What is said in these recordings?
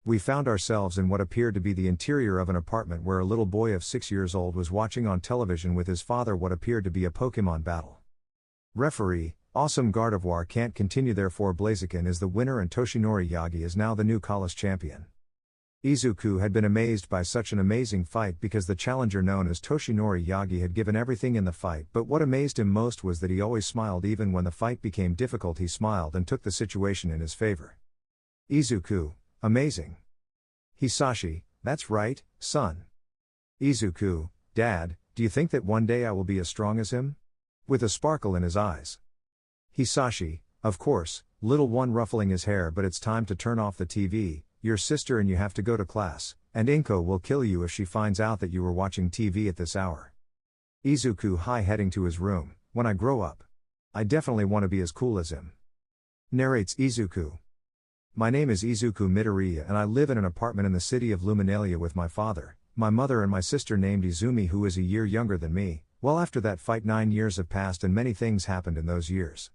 We found ourselves in what appeared to be the interior of an apartment where a little boy of 6 years old was watching on television with his father what appeared to be a Pokémon battle. Referee, awesome Gardevoir can't continue, therefore Blaziken is the winner and Toshinori Yagi is now the new Kalos champion. Izuku had been amazed by such an amazing fight because the challenger known as Toshinori Yagi had given everything in the fight, but what amazed him most was that he always smiled. Even when the fight became difficult he smiled and took the situation in his favor. Izuku, amazing. Hisashi, that's right, son. Izuku, Dad, do you think that one day I will be as strong as him? With a sparkle in his eyes. Hisashi, of course, little one ruffling his hair, but it's time to turn off the TV, your sister and you have to go to class, and Inko will kill you if she finds out that you were watching TV at this hour. Izuku heading to his room, when I grow up. I definitely want to be as cool as him. Narrates Izuku. My name is Izuku Midoriya and I live in an apartment in the city of Luminalia with my father, my mother and my sister named Izumi who is a year younger than me. Well, after that fight 9 years have passed and many things happened in those years.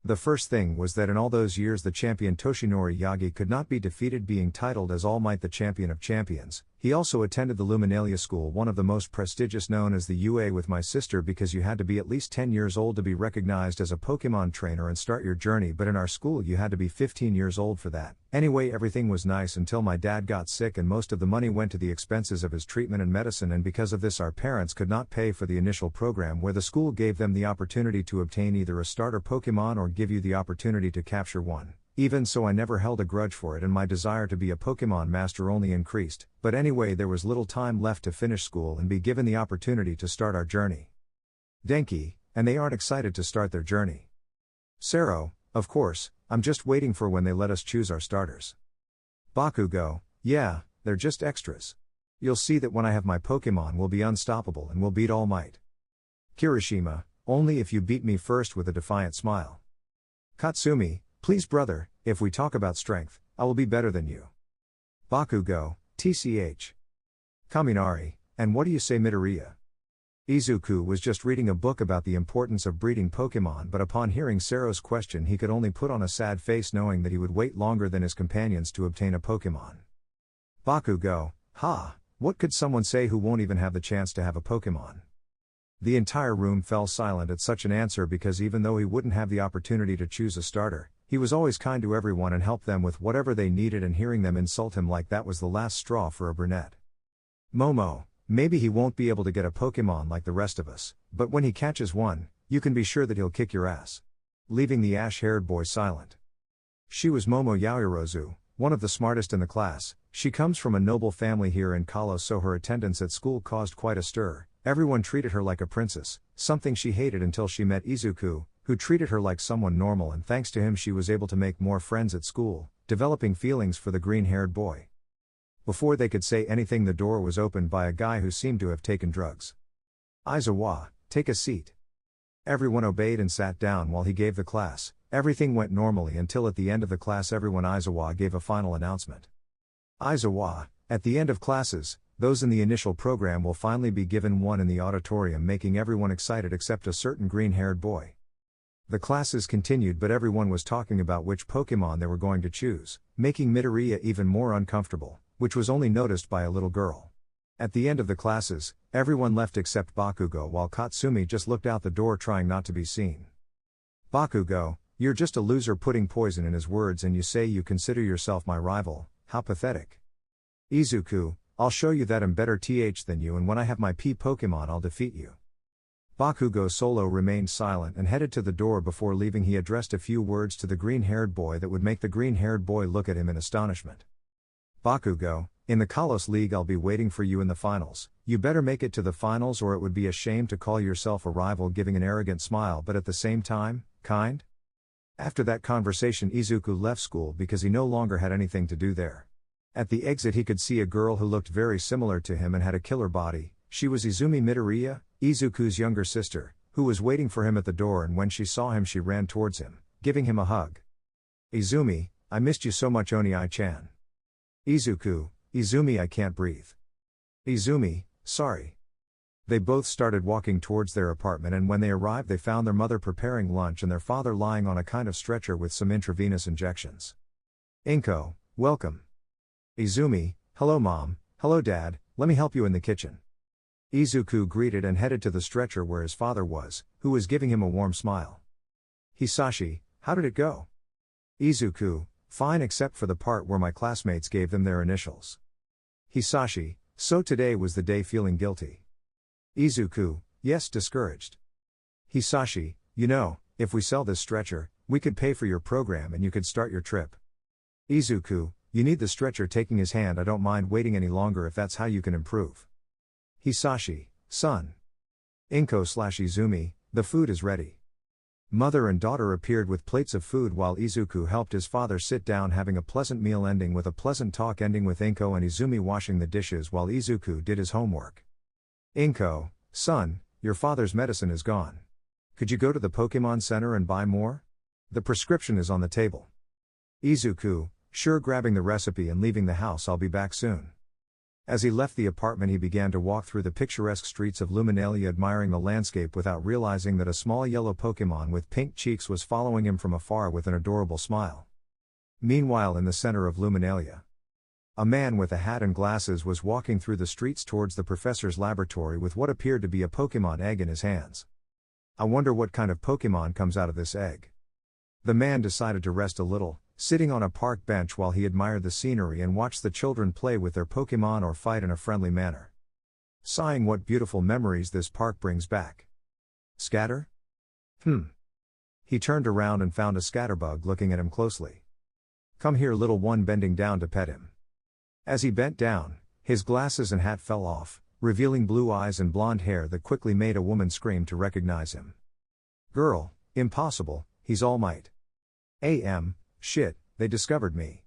The first thing was that in all those years the champion Toshinori Yagi could not be defeated, being titled as All Might the Champion of Champions. He also attended the Luminalia School, one of the most prestigious, known as the UA, with my sister because you had to be at least 10 years old to be recognized as a Pokemon trainer and start your journey, but in our school you had to be 15 years old for that. Anyway, everything was nice until my dad got sick and most of the money went to the expenses of his treatment and medicine, and because of this our parents could not pay for the initial program where the school gave them the opportunity to obtain either a starter Pokemon or give you the opportunity to capture one. Even so, I never held a grudge for it and my desire to be a Pokemon master only increased, but anyway there was little time left to finish school and be given the opportunity to start our journey. Denki, and they aren't excited to start their journey. Sero, of course, I'm just waiting for when they let us choose our starters. Bakugo, yeah, they're just extras. You'll see that when I have my Pokemon will be unstoppable and will beat All Might. Kirishima, only if you beat me first, with a defiant smile. Katsumi, please brother, if we talk about strength, I will be better than you. Bakugo, tch. Kaminari, and what do you say Midoriya? Izuku was just reading a book about the importance of breeding Pokemon, but upon hearing Sero's question he could only put on a sad face, knowing that he would wait longer than his companions to obtain a Pokemon. Bakugo, what could someone say who won't even have the chance to have a Pokemon? The entire room fell silent at such an answer because even though he wouldn't have the opportunity to choose a starter, he was always kind to everyone and helped them with whatever they needed, and hearing them insult him like that was the last straw for a brunette. Momo, maybe he won't be able to get a Pokemon like the rest of us, but when he catches one, you can be sure that he'll kick your ass. Leaving the ash-haired boy silent. She was Momo Yaoyorozu, one of the smartest in the class. She comes from a noble family here in Kalos, so her attendance at school caused quite a stir. Everyone treated her like a princess, something she hated until she met Izuku, who treated her like someone normal, and thanks to him she was able to make more friends at school, developing feelings for the green-haired boy. Before they could say anything the door was opened by a guy who seemed to have taken drugs. Aizawa, take a seat. Everyone obeyed and sat down while he gave the class. Everything went normally until at the end of the class Aizawa gave a final announcement. Aizawa, at the end of classes, those in the initial program will finally be given one in the auditorium, making everyone excited except a certain green-haired boy. The classes continued, but everyone was talking about which Pokemon they were going to choose, making Midoriya even more uncomfortable, which was only noticed by a little girl. At the end of the classes, everyone left except Bakugo, while Katsumi just looked out the door trying not to be seen. Bakugo, you're just a loser putting poison in his words, and you say you consider yourself my rival, how pathetic. Izuku, I'll show you that I'm better than you, and when I have my P Pokemon I'll defeat you. Bakugo Solo remained silent and headed to the door. Before leaving he addressed a few words to the green-haired boy that would make the green-haired boy look at him in astonishment. Bakugo, in the Kalos League I'll be waiting for you in the finals. You better make it to the finals or it would be a shame to call yourself a rival, giving an arrogant smile but at the same time, kind. After that conversation Izuku left school because he no longer had anything to do there. At the exit he could see a girl who looked very similar to him and had a killer body. She was Izumi Midoriya, Izuku's younger sister, who was waiting for him at the door, and when she saw him she ran towards him, giving him a hug. Izumi, I missed you so much Oni-chan. Izuku, Izumi I can't breathe. Izumi, sorry. They both started walking towards their apartment, and when they arrived they found their mother preparing lunch and their father lying on a kind of stretcher with some intravenous injections. Inko, welcome. Izumi, hello mom, hello dad, let me help you in the kitchen. Izuku greeted and headed to the stretcher where his father was, who was giving him a warm smile. Hisashi, how did it go? Izuku, fine except for the part where my classmates gave them their initials. Hisashi, so today was the day feeling guilty. Izuku, yes, discouraged. Hisashi, you know, if we sell this stretcher, we could pay for your program and you could start your trip. Izuku, you need the stretcher. Taking his hand, I don't mind waiting any longer if that's how you can improve. Hisashi, son. Inko/Izumi, the food is ready. Mother and daughter appeared with plates of food while Izuku helped his father sit down, having a pleasant meal ending with a pleasant talk, ending with Inko and Izumi washing the dishes while Izuku did his homework. Inko, son, your father's medicine is gone. Could you go to the Pokémon Center and buy more? The prescription is on the table. Izuku, sure, grabbing the recipe and leaving the house. I'll be back soon. As he left the apartment, he began to walk through the picturesque streets of Luminalia, admiring the landscape without realizing that a small yellow Pokémon with pink cheeks was following him from afar with an adorable smile. Meanwhile, in the center of Luminalia, a man with a hat and glasses was walking through the streets towards the professor's laboratory with what appeared to be a Pokémon egg in his hands. I wonder what kind of Pokémon comes out of this egg. The man decided to rest a little, sitting on a park bench while he admired the scenery and watched the children play with their Pokémon or fight in a friendly manner. Sighing, what beautiful memories this park brings back. Scatter? He turned around and found a scatterbug looking at him closely. Come here, little one, bending down to pet him. As he bent down, his glasses and hat fell off, revealing blue eyes and blonde hair that quickly made a woman scream to recognize him. Girl, impossible, he's All Might. Shit, they discovered me.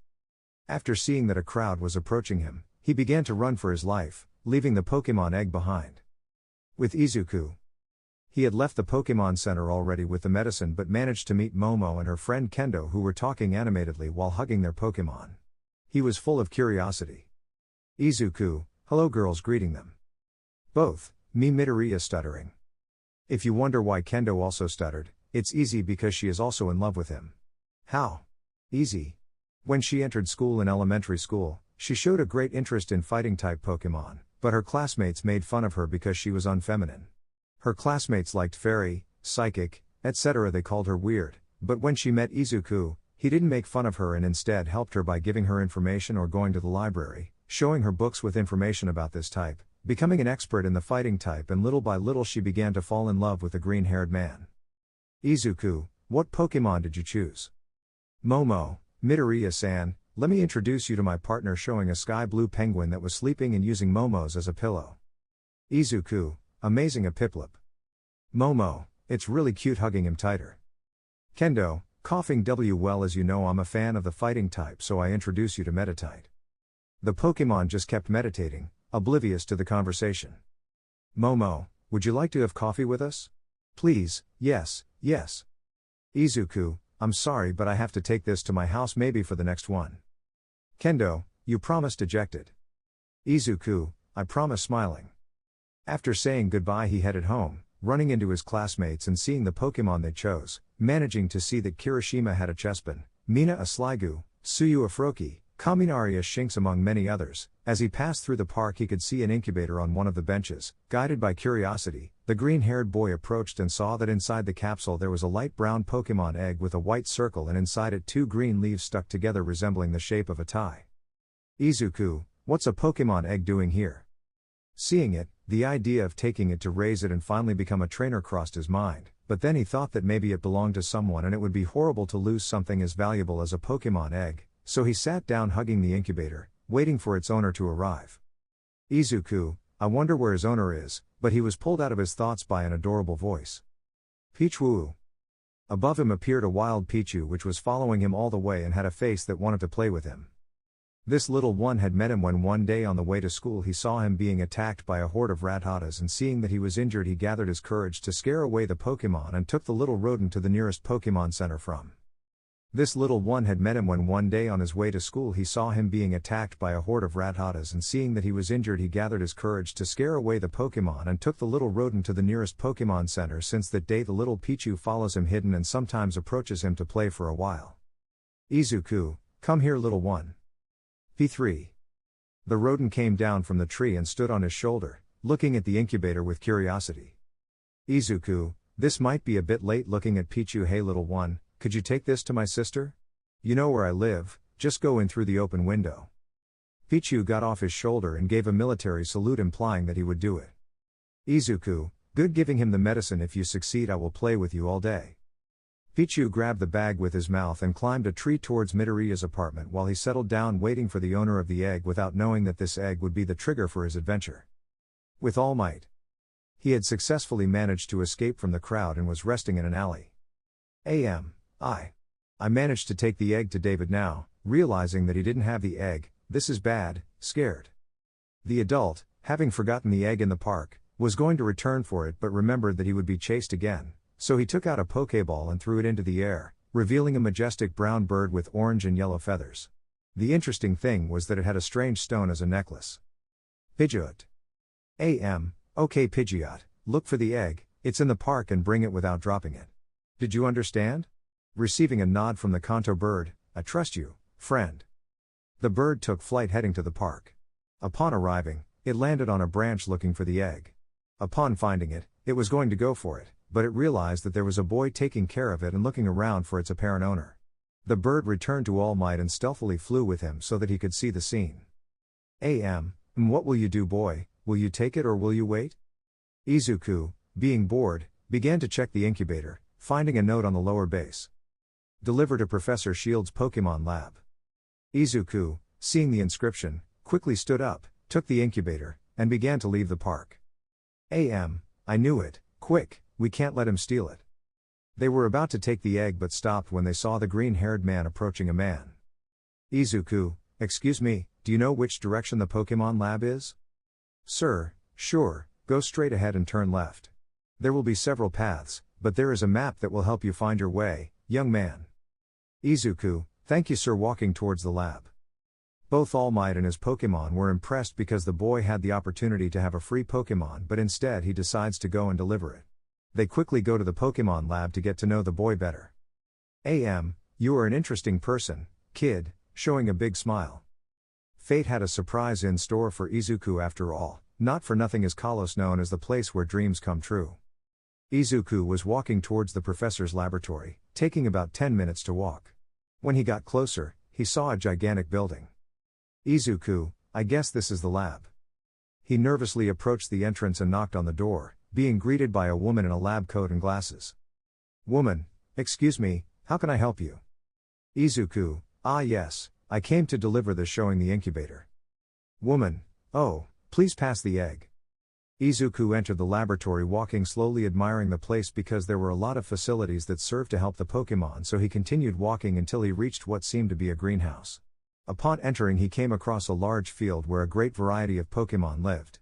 After seeing that a crowd was approaching him, he began to run for his life, leaving the Pokémon egg behind. With Izuku, he had left the Pokémon Center already with the medicine, but managed to meet Momo and her friend Kendo, who were talking animatedly while hugging their Pokémon. He was full of curiosity. Izuku, hello girls, greeting them. Both, me Midoriya stuttering. If you wonder why Kendo also stuttered, it's easy because she is also in love with him. How? Easy. When she entered school in elementary school, she showed a great interest in fighting-type Pokémon, but her classmates made fun of her because she was unfeminine. Her classmates liked fairy, psychic, etc. They called her weird, but when she met Izuku, he didn't make fun of her and instead helped her by giving her information or going to the library, showing her books with information about this type, becoming an expert in the fighting type, and little by little she began to fall in love with the green-haired man. Izuku, what Pokémon did you choose? Momo, Midoriya-san, let me introduce you to my partner, showing a sky blue penguin that was sleeping and using Momo's as a pillow. Izuku, amazing, a Piplup. Momo, it's really cute, hugging him tighter. Kendo, coughing, well, as you know I'm a fan of the fighting type, so I introduce you to Meditite. The Pokémon just kept meditating, oblivious to the conversation. Momo, would you like to have coffee with us? Please, yes, yes. Izuku, I'm sorry but I have to take this to my house, maybe for the next one. Kendo, you promised, dejected. Izuku, I promise, smiling. After saying goodbye he headed home, running into his classmates and seeing the Pokémon they chose, managing to see that Kirishima had a Chespin, Mina a Sliggoo, Suyu a Froakie, Kaminari a Shinx, among many others. As he passed through the park he could see an incubator on one of the benches. Guided by curiosity, the green-haired boy approached and saw that inside the capsule there was a light brown Pokémon egg with a white circle and inside it 2 green leaves stuck together resembling the shape of a tie. Izuku, what's a Pokémon egg doing here? Seeing it, the idea of taking it to raise it and finally become a trainer crossed his mind, but then he thought that maybe it belonged to someone and it would be horrible to lose something as valuable as a Pokémon egg, so he sat down hugging the incubator, waiting for its owner to arrive. Izuku, I wonder where his owner is, but he was pulled out of his thoughts by an adorable voice. Pichu. Above him appeared a wild Pichu which was following him all the way and had a face that wanted to play with him. This little one had met him when one day on the way to school he saw him being attacked by a horde of Rattatas, and seeing that he was injured he gathered his courage to scare away the Pokémon and took the little rodent to the nearest Pokémon Center from. This little one had met him when one day on his way to school he saw him being attacked by a horde of Rattatas, and seeing that he was injured he gathered his courage to scare away the Pokémon and took the little rodent to the nearest Pokémon Center. Since that day the little Pichu follows him hidden and sometimes approaches him to play for a while. Izuku, come here, little one. P3. The rodent came down from the tree and stood on his shoulder, looking at the incubator with curiosity. Izuku, this might be a bit late looking at Pichu. Hey little one, could you take this to my sister? You know where I live, just go in through the open window. Pichu got off his shoulder and gave a military salute implying that he would do it. Izuku, good, giving him the medicine. If you succeed I will play with you all day. Pichu grabbed the bag with his mouth and climbed a tree towards Midoriya's apartment while he settled down waiting for the owner of the egg without knowing that this egg would be the trigger for his adventure. With all might, he had successfully managed to escape from the crowd and was resting in an alley. I managed to take the egg to David now, realizing that he didn't have the egg. This is bad, scared. The adult, having forgotten the egg in the park, was going to return for it but remembered that he would be chased again, so he took out a Pokeball and threw it into the air, revealing a majestic brown bird with orange and yellow feathers. The interesting thing was that it had a strange stone as a necklace. Pidgeot. Okay Pidgeot, look for the egg, it's in the park and bring it without dropping it. Did you understand? Receiving a nod from the Kanto bird, I trust you, friend. The bird took flight heading to the park. Upon arriving, it landed on a branch looking for the egg. Upon finding it, it was going to go for it, but it realized that there was a boy taking care of it and looking around for its apparent owner. The bird returned to All Might and stealthily flew with him so that he could see the scene. What will you do, boy? Will you take it or will you wait? Izuku, being bored, began to check the incubator, finding a note on the lower base. Deliver to Professor Shield's Pokémon Lab. Izuku, seeing the inscription, quickly stood up, took the incubator, and began to leave the park. I knew it, quick, we can't let him steal it. They were about to take the egg but stopped when they saw the green-haired man approaching a man. Izuku, excuse me, do you know which direction the Pokémon Lab is? Sir, sure, go straight ahead and turn left. There will be several paths, but there is a map that will help you find your way, young man. Izuku, thank you sir, walking towards the lab. Both All Might and his Pokémon were impressed because the boy had the opportunity to have a free Pokémon but instead he decides to go and deliver it. They quickly go to the Pokémon Lab to get to know the boy better. You are an interesting person, kid, showing a big smile. Fate had a surprise in store for Izuku after all, not for nothing is Kalos known as the place where dreams come true. Izuku was walking towards the professor's laboratory, taking about 10 minutes to walk. When he got closer, he saw a gigantic building. Izuku, I guess this is the lab. He nervously approached the entrance and knocked on the door, being greeted by a woman in a lab coat and glasses. Woman, excuse me, how can I help you? Izuku, yes, I came to deliver this, showing the incubator. Woman, oh, please pass the egg. Izuku entered the laboratory walking slowly, admiring the place because there were a lot of facilities that served to help the Pokémon, so he continued walking until he reached what seemed to be a greenhouse. Upon entering he came across a large field where a great variety of Pokémon lived.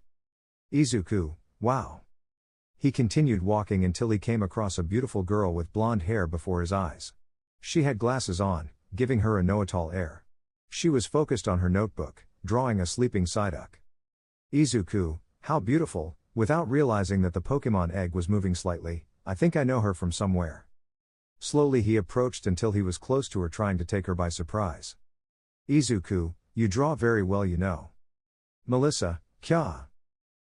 Izuku, wow. He continued walking until he came across a beautiful girl with blonde hair before his eyes. She had glasses on, giving her a know-it-all air. She was focused on her notebook, drawing a sleeping Psyduck. Izuku, how beautiful, without realizing that the Pokémon egg was moving slightly, I think I know her from somewhere. Slowly he approached until he was close to her, trying to take her by surprise. Izuku, you draw very well, you know. Melissa, kya.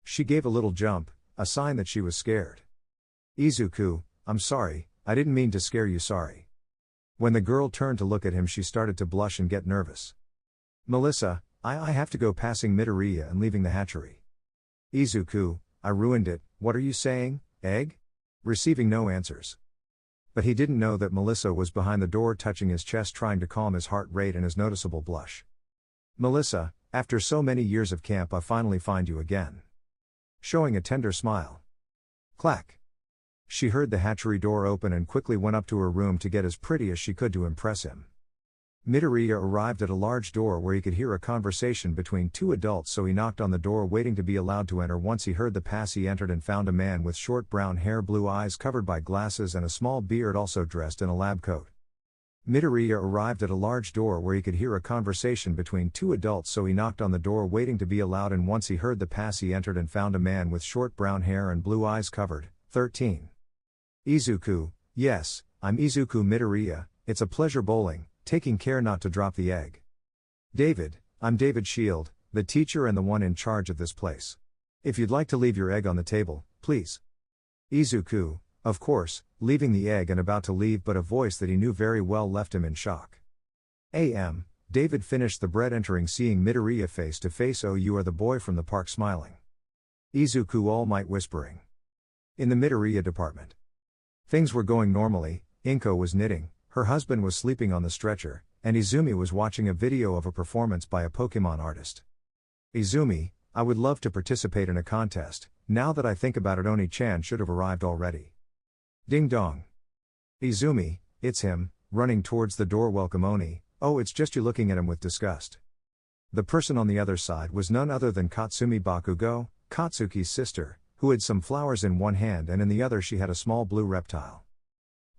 She gave a little jump, a sign that she was scared. Izuku, I'm sorry, I didn't mean to scare you, sorry. When the girl turned to look at him she started to blush and get nervous. Melissa, I have to go, passing Midoriya and leaving the hatchery. Izuku, I ruined it, what are you saying, egg? Receiving no answers. But he didn't know that Melissa was behind the door touching his chest, trying to calm his heart rate and his noticeable blush. Melissa, after so many years of camp I finally find you again. Showing a tender smile. Clack. She heard the hatchery door open and quickly went up to her room to get as pretty as she could to impress him. Midoriya arrived at a large door where he could hear a conversation between two adults, so he knocked on the door waiting to be allowed to enter. Once he heard the pass he entered and found a man with short brown hair, blue eyes covered by glasses and a small beard, also dressed in a lab coat. Midoriya arrived at a large door where he could hear a conversation between two adults, so he knocked on the door waiting to be allowed in. Once he heard the pass he entered and found a man with short brown hair and blue eyes covered. 13. Izuku, yes, I'm Izuku Midoriya, it's a pleasure bowling, taking care not to drop the egg. David, I'm David Shield, the teacher and the one in charge of this place. If you'd like to leave your egg on the table, please. Izuku, of course, leaving the egg and about to leave, but a voice that he knew very well left him in shock. David finished the bread, entering, seeing Midoriya face to face. Oh, you are the boy from the park, smiling. Izuku, All Might whispering. In the Midoriya department. Things were going normally. Inko was knitting, her husband was sleeping on the stretcher, and Izumi was watching a video of a performance by a Pokémon artist. Izumi, I would love to participate in a contest. Now that I think about it, Oni-chan should have arrived already. Ding dong. Izumi, it's him, running towards the door. Welcome, Oni. Oh, it's just you, looking at him with disgust. The person on the other side was none other than Katsumi Bakugo, Katsuki's sister, who had some flowers in one hand and in the other she had a small blue reptile.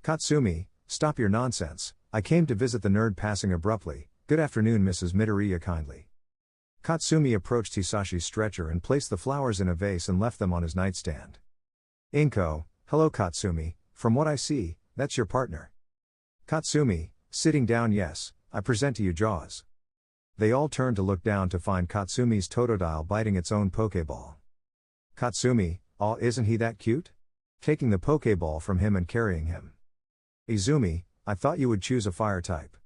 Katsumi, stop your nonsense, I came to visit the nerd. Passing abruptly, good afternoon Mrs. Midoriya, kindly. Katsumi approached Hisashi's stretcher and placed the flowers in a vase and left them on his nightstand. Inko, hello Katsumi, from what I see, that's your partner. Katsumi, sitting down. Yes, I present to you Jaws. They all turned to look down to find Katsumi's Totodile biting its own Pokéball. Katsumi, aw, isn't he that cute? Taking the Pokéball from him and carrying him. Izumi, I thought you would choose a fire type.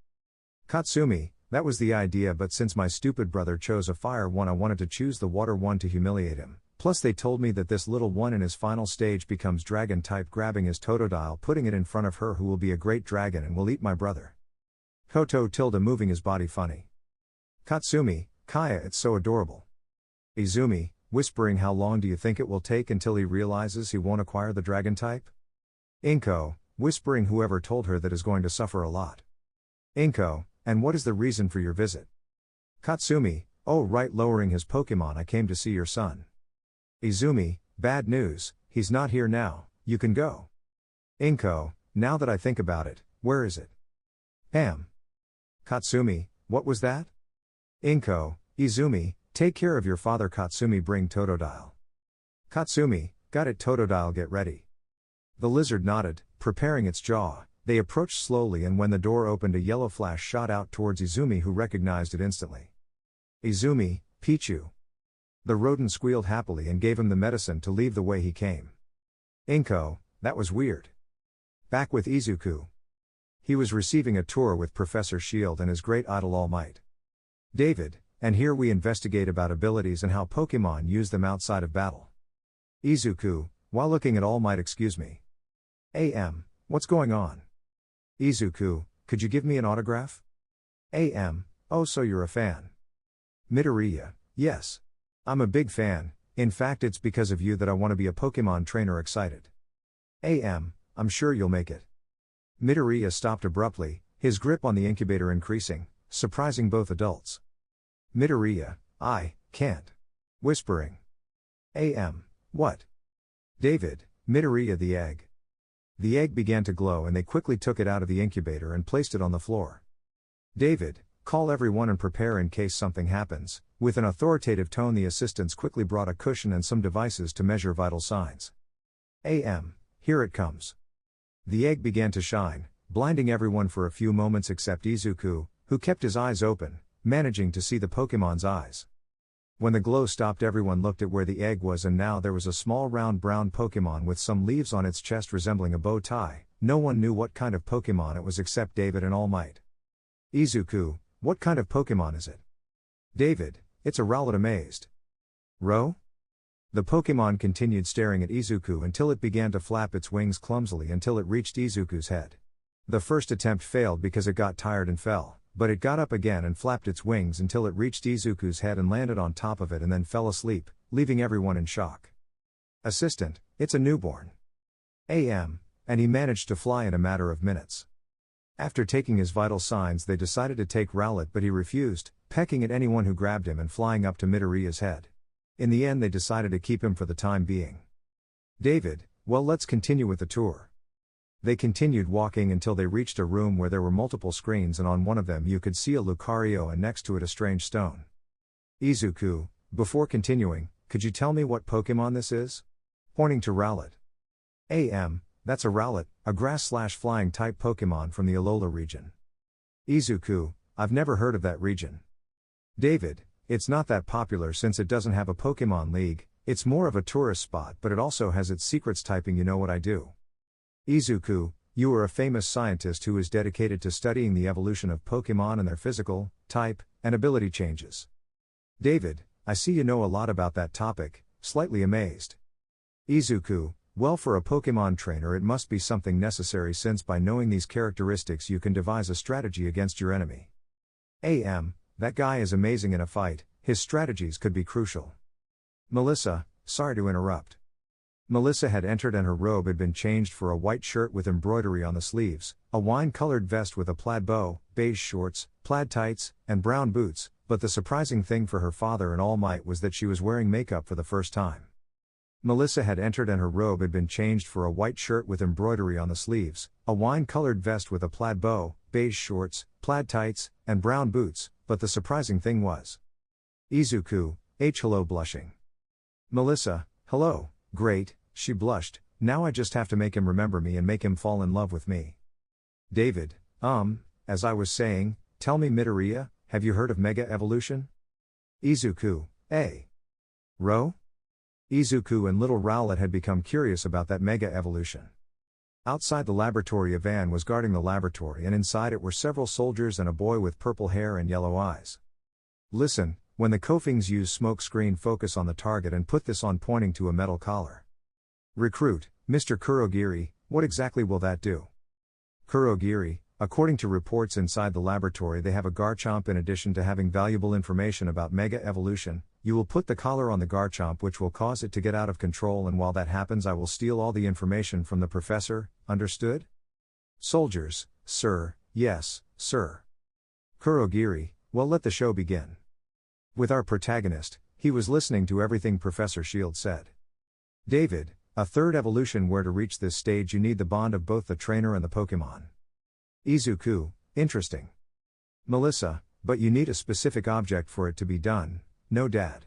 Katsumi, that was the idea, but since my stupid brother chose a fire one, I wanted to choose the water one to humiliate him. Plus they told me that this little one in his final stage becomes dragon type. Grabbing his Totodile, putting it in front of her, who will be a great dragon and will eat my brother. Koto tilde, moving his body funny. Katsumi, Kaya, it's so adorable. Izumi, whispering, how long do you think it will take until he realizes he won't acquire the dragon type? Inko, whispering, whoever told her that is going to suffer a lot. Inko, and what is the reason for your visit? Katsumi, oh right, lowering his Pokemon, I came to see your son. Izumi, bad news, he's not here now, you can go. Inko, now that I think about it, where is it? Katsumi, what was that? Inko, Izumi, take care of your father. Katsumi, bring Totodile. Katsumi, got it. Totodile, get ready. The lizard nodded, preparing its jaw. They approached slowly, and when the door opened, a yellow flash shot out towards Izumi, who recognized it instantly. Izumi, Pichu. The rodent squealed happily and gave him the medicine to leave the way he came. Inko, that was weird. Back with Izuku. He was receiving a tour with Professor Shield and his great idol All Might. David, and here we investigate about abilities and how Pokémon use them outside of battle. Izuku, while looking at All Might, excuse me. What's going on? Izuku, could you give me an autograph? Oh, so you're a fan. Midoriya, yes. I'm a big fan, in fact it's because of you that I want to be a Pokémon trainer. Excited. I'm sure you'll make it. Midoriya stopped abruptly, his grip on the incubator increasing, surprising both adults. Midoriya, I can't. Whispering. What? David, Midoriya, the egg. The egg began to glow and they quickly took it out of the incubator and placed it on the floor. David, call everyone and prepare in case something happens. With an authoritative tone, the assistants quickly brought a cushion and some devices to measure vital signs. Here it comes. The egg began to shine, blinding everyone for a few moments except Izuku, who kept his eyes open, managing to see the Pokémon's eyes. When the glow stopped, everyone looked at where the egg was, and now there was a small round brown Pokémon with some leaves on its chest resembling a bow tie. No one knew what kind of Pokémon it was except David and All Might. Izuku, what kind of Pokémon is it? David, it's a Rowlet, amazed. Ro? The Pokémon continued staring at Izuku until it began to flap its wings clumsily until it reached Izuku's head. The first attempt failed because it got tired and fell, but it got up again and flapped its wings until it reached Izuku's head and landed on top of it and then fell asleep, leaving everyone in shock. Assistant, it's a newborn. And he managed to fly in a matter of minutes. After taking his vital signs, they decided to take Rowlet, but he refused, pecking at anyone who grabbed him and flying up to Midoriya's head. In the end, they decided to keep him for the time being. David, well, let's continue with the tour. They continued walking until they reached a room where there were multiple screens, and on one of them you could see a Lucario and next to it a strange stone. Izuku, before continuing, could you tell me what Pokémon this is? Pointing to Rowlet. That's a Rowlet, a grass/flying type Pokémon from the Alola region. Izuku, I've never heard of that region. David, It's not that popular since it doesn't have a Pokémon League, it's more of a tourist spot, but it also has its secrets typing. You know what I do. Izuku, you are a famous scientist who is dedicated to studying the evolution of Pokémon and their physical, type, and ability changes. David, I see you know a lot about that topic, slightly amazed. Izuku, well, for a Pokémon trainer it must be something necessary since by knowing these characteristics you can devise a strategy against your enemy. That guy is amazing in a fight, his strategies could be crucial. Melissa, sorry to interrupt. Melissa had entered and her robe had been changed for a white shirt with embroidery on the sleeves, a wine-colored vest with a plaid bow, beige shorts, plaid tights, and brown boots, but the surprising thing for her father and All Might was that she was wearing makeup for the first time. Melissa had entered and her robe had been changed for a white shirt with embroidery on the sleeves, a wine-colored vest with a plaid bow, beige shorts, plaid tights, and brown boots, but the surprising thing was. Izuku, hello blushing. Melissa, hello, great, she blushed, now I just have to make him remember me and make him fall in love with me. David, as I was saying, tell me Midoriya, have you heard of Mega Evolution? Izuku, Ro? Izuku and little Rowlet had become curious about that Mega Evolution. Outside the laboratory, Ivan was guarding the laboratory and inside it were several soldiers and a boy with purple hair and yellow eyes. Listen, when the Kofings use smoke screen, focus on the target and put this on, pointing to a metal collar. Recruit, Mr. Kurogiri, what exactly will that do? Kurogiri, according to reports inside the laboratory they have a Garchomp. In addition to having valuable information about Mega Evolution, you will put the collar on the Garchomp which will cause it to get out of control, and while that happens I will steal all the information from the professor, understood? Soldiers, sir, yes, sir. Kurogiri, well, let the show begin. With our protagonist, he was listening to everything Professor Shield said. David, a third evolution, where to reach this stage you need the bond of both the trainer and the Pokémon. Izuku, interesting. Melissa, but you need a specific object for it to be done, no dad.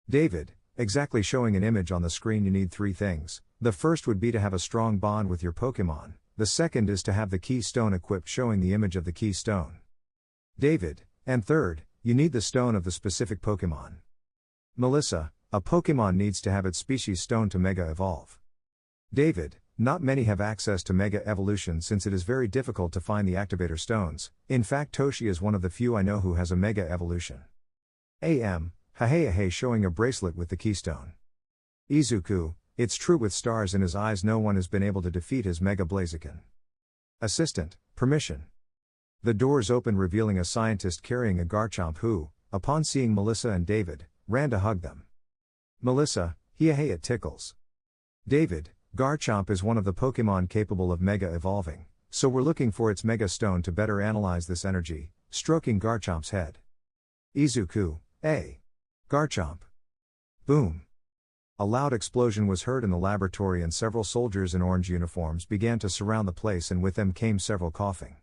David, exactly, showing an image on the screen you need three things. The first would be to have a strong bond with your Pokémon, the second is to have the key stone equipped, showing the image of the key stone. David, and third, you need the stone of the specific Pokémon. Melissa, a Pokémon needs to have its species stone to Mega Evolve. David, not many have access to Mega Evolution since it is very difficult to find the activator stones. In fact, Toshi is one of the few I know who has a Mega Evolution. Hey, showing a bracelet with the keystone. Izuku, it's true, with stars in his eyes no one has been able to defeat his Mega Blaziken. Assistant, permission. The doors open, revealing a scientist carrying a Garchomp who, upon seeing Melissa and David, ran to hug them. Melissa, hey, it tickles. David, Garchomp is one of the Pokémon capable of Mega Evolving, so we're looking for its Mega Stone to better analyze this energy, stroking Garchomp's head. Izuku, Garchomp. Boom. A loud explosion was heard in the laboratory and several soldiers in orange uniforms began to surround the place, and with them came several coughing.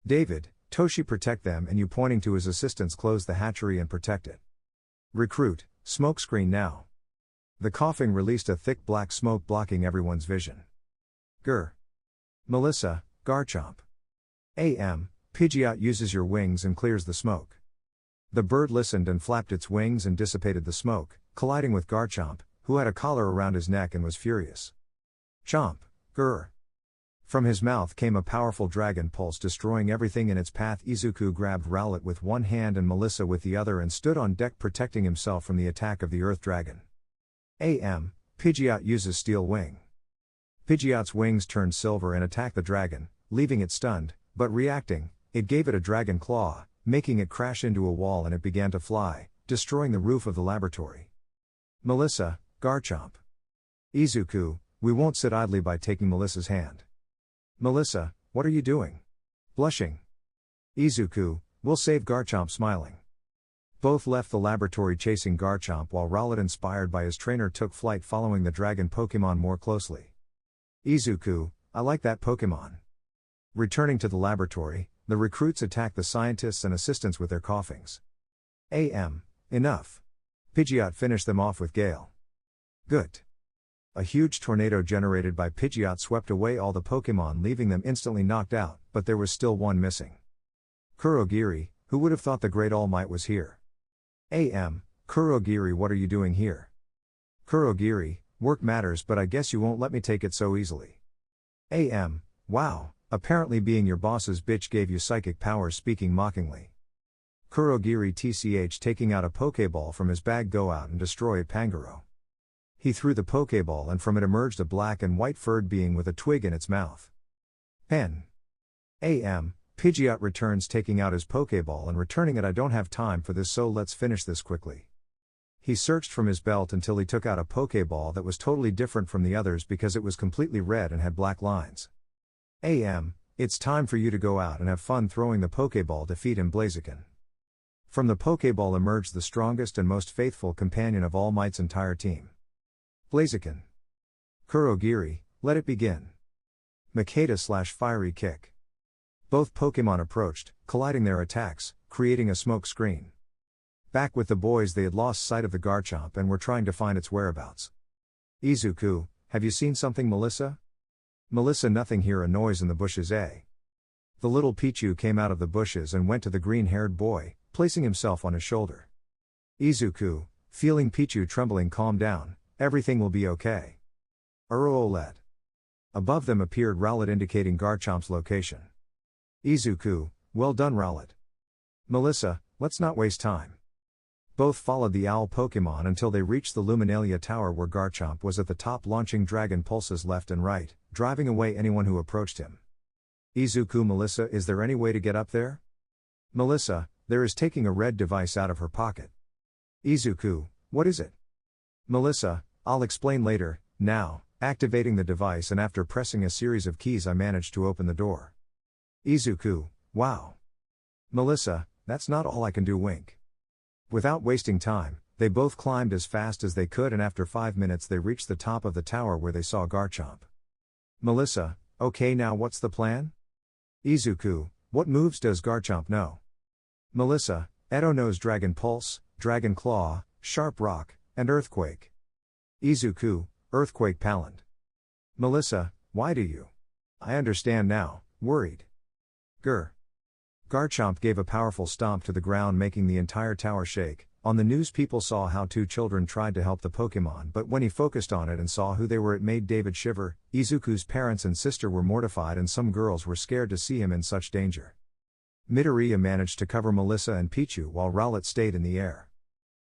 David, Toshi, protect them, and you, pointing to his assistants, close the hatchery and protect it. Recruit, smokescreen now. The coughing released a thick black smoke blocking everyone's vision. Melissa, Garchomp. Pidgeot uses your wings and clears the smoke. The bird listened and flapped its wings and dissipated the smoke, colliding with Garchomp, who had a collar around his neck and was furious. Chomp, From his mouth came a powerful dragon pulse, destroying everything in its path. Izuku grabbed Rowlet with one hand and Melissa with the other and stood on deck, protecting himself from the attack of the Earth Dragon. Pidgeot uses Steel Wing. Pidgeot's wings turned silver and attacked the dragon, leaving it stunned, but reacting, it gave it a dragon claw, making it crash into a wall, and it began to fly, destroying the roof of the laboratory. Melissa, Garchomp. Izuku, we won't sit idly by taking Melissa's hand. Melissa, what are you doing? Blushing. Izuku, we'll save Garchomp, smiling. Both left the laboratory chasing Garchomp, while Rowlet, inspired by his trainer, took flight following the dragon Pokémon more closely. Izuku, I like that Pokémon. Returning to the laboratory, the recruits attacked the scientists and assistants with their coughings. Enough. Pidgeot finished them off with Gale. Good. A huge tornado generated by Pidgeot swept away all the Pokémon, leaving them instantly knocked out, but there was still one missing. Kurogiri, who would have thought the Great All Might was here? Kurogiri, what are you doing here? Kurogiri, work matters, but I guess you won't let me take it so easily. Wow, apparently being your boss's bitch gave you psychic powers, speaking mockingly. Kurogiri tch, taking out a Pokeball from his bag, go out and destroy it, Pangoro. He threw the Pokeball and from it emerged a black and white furred being with a twig in its mouth. Pen. Pidgeot returns, taking out his Pokeball and returning it. I don't have time for this, so let's finish this quickly. He searched from his belt until he took out a Pokeball that was totally different from the others because it was completely red and had black lines. It's time for you to go out and have fun throwing the Pokeball. Defeat him, Blaziken. From the Pokeball emerged the strongest and most faithful companion of All Might's entire team. Blaziken. Kurogiri, let it begin. Makata/Fiery Kick. Both Pokemon approached, colliding their attacks, creating a smoke screen. Back with the boys, they had lost sight of the Garchomp and were trying to find its whereabouts. Izuku, have you seen something, Melissa? Melissa, nothing here, a noise in the bushes, eh? The little Pichu came out of the bushes and went to the green-haired boy, placing himself on his shoulder. Izuku, feeling Pichu trembling, calm down, everything will be okay. Let. Above them appeared Rowlet, indicating Garchomp's location. Izuku, well done, Rowlet. Melissa, let's not waste time. Both followed the owl Pokemon until they reached the Luminalia Tower, where Garchomp was at the top, launching Dragon Pulses left and right, driving away anyone who approached him. Izuku, Melissa, is there any way to get up there? Melissa, there is, taking a red device out of her pocket. Izuku, what is it? Melissa, I'll explain later. Now, activating the device, and after pressing a series of keys I managed to open the door. Izuku, wow. Melissa, that's not all I can do, wink. Without wasting time, they both climbed as fast as they could, and after 5 minutes they reached the top of the tower where they saw Garchomp. Melissa, okay, now what's the plan? Izuku, what moves does Garchomp know? Melissa, Edo knows Dragon Pulse, Dragon Claw, Sharp Rock, and Earthquake. Izuku, Earthquake Paland. Melissa, why do you? I understand now, worried. Garchomp gave a powerful stomp to the ground, making the entire tower shake. On the news, people saw how 2 children tried to help the Pokemon, but when he focused on it and saw who they were, it made David shiver. Izuku's parents and sister were mortified, and some girls were scared to see him in such danger. Midoriya managed to cover Melissa and Pichu while Rowlet stayed in the air.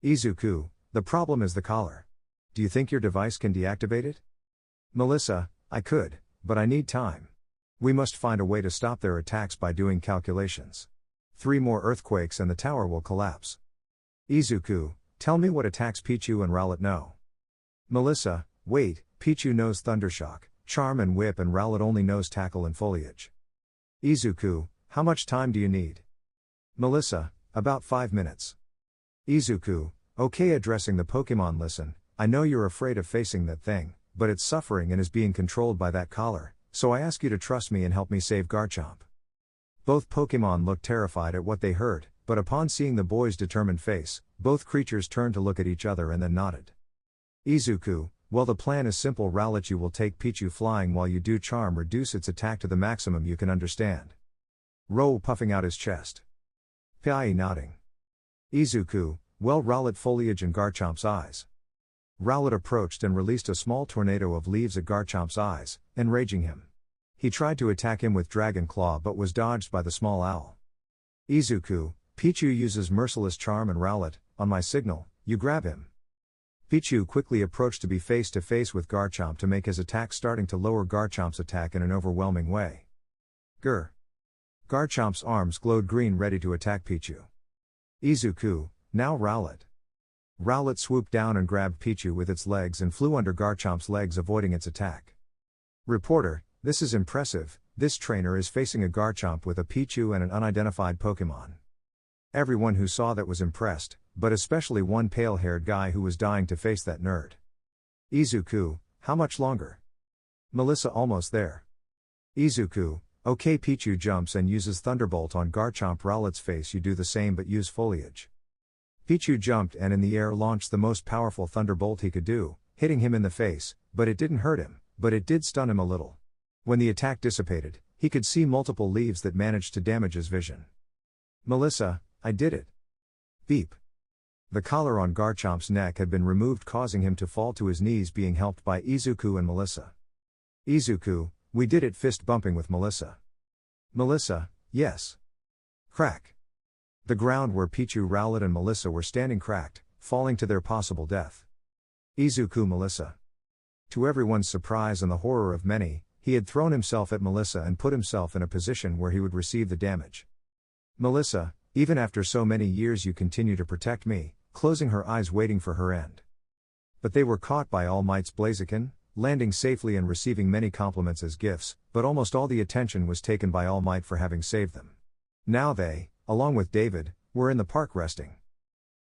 Izuku, the problem is the collar. Do you think your device can deactivate it? Melissa, I could, but I need time. We must find a way to stop their attacks by doing calculations. 3 more earthquakes and the tower will collapse. Izuku, tell me what attacks Pichu and Rowlet know. Melissa, wait, Pichu knows Thundershock, Charm and Whip, and Rowlet only knows Tackle and Foliage. Izuku, how much time do you need? Melissa, about 5 minutes. Izuku, okay, addressing the Pokemon, listen, I know you're afraid of facing that thing, but it's suffering and is being controlled by that collar, so I ask you to trust me and help me save Garchomp. Both Pokemon looked terrified at what they heard, but upon seeing the boy's determined face, both creatures turned to look at each other and then nodded. Izuku, well, the plan is simple, Rowlet, you will take Pichu flying while you do Charm, reduce its attack to the maximum you can understand. Ro puffing out his chest. Pai nodding. Izuku, well, Rowlet, Foliage and Garchomp's eyes. Rowlet approached and released a small tornado of leaves at Garchomp's eyes, enraging him. He tried to attack him with Dragon Claw but was dodged by the small owl. Izuku, Pichu uses Merciless Charm, and Rowlet, on my signal, you grab him. Pichu quickly approached to be face to face with Garchomp to make his attack, starting to lower Garchomp's attack in an overwhelming way. Garchomp's arms glowed green, ready to attack Pichu. Izuku, now Rowlet. Rowlet swooped down and grabbed Pichu with its legs and flew under Garchomp's legs, avoiding its attack. Reporter, this is impressive, this trainer is facing a Garchomp with a Pichu and an unidentified Pokemon. Everyone who saw that was impressed, but especially one pale-haired guy who was dying to face that nerd. Izuku, how much longer? Melissa, almost there. Izuku, okay, Pichu jumps and uses Thunderbolt on Garchomp. Rowlet's face, you do the same but use Foliage. Pichu jumped and in the air launched the most powerful Thunderbolt he could do, hitting him in the face, but it didn't hurt him, but it did stun him a little. When the attack dissipated, he could see multiple leaves that managed to damage his vision. Melissa, I did it. Beep. The collar on Garchomp's neck had been removed, causing him to fall to his knees, being helped by Izuku and Melissa. Izuku, we did it, fist bumping with Melissa. Melissa, yes. Crack. The ground where Pichu, Rowlet and Melissa were standing cracked, falling to their possible death. Izuku, Melissa. To everyone's surprise and the horror of many, he had thrown himself at Melissa and put himself in a position where he would receive the damage. Melissa, even after so many years you continue to protect me, closing her eyes waiting for her end. But they were caught by All Might's Blaziken, landing safely and receiving many compliments as gifts, but almost all the attention was taken by All Might for having saved them. Now they, along with David, were in the park resting.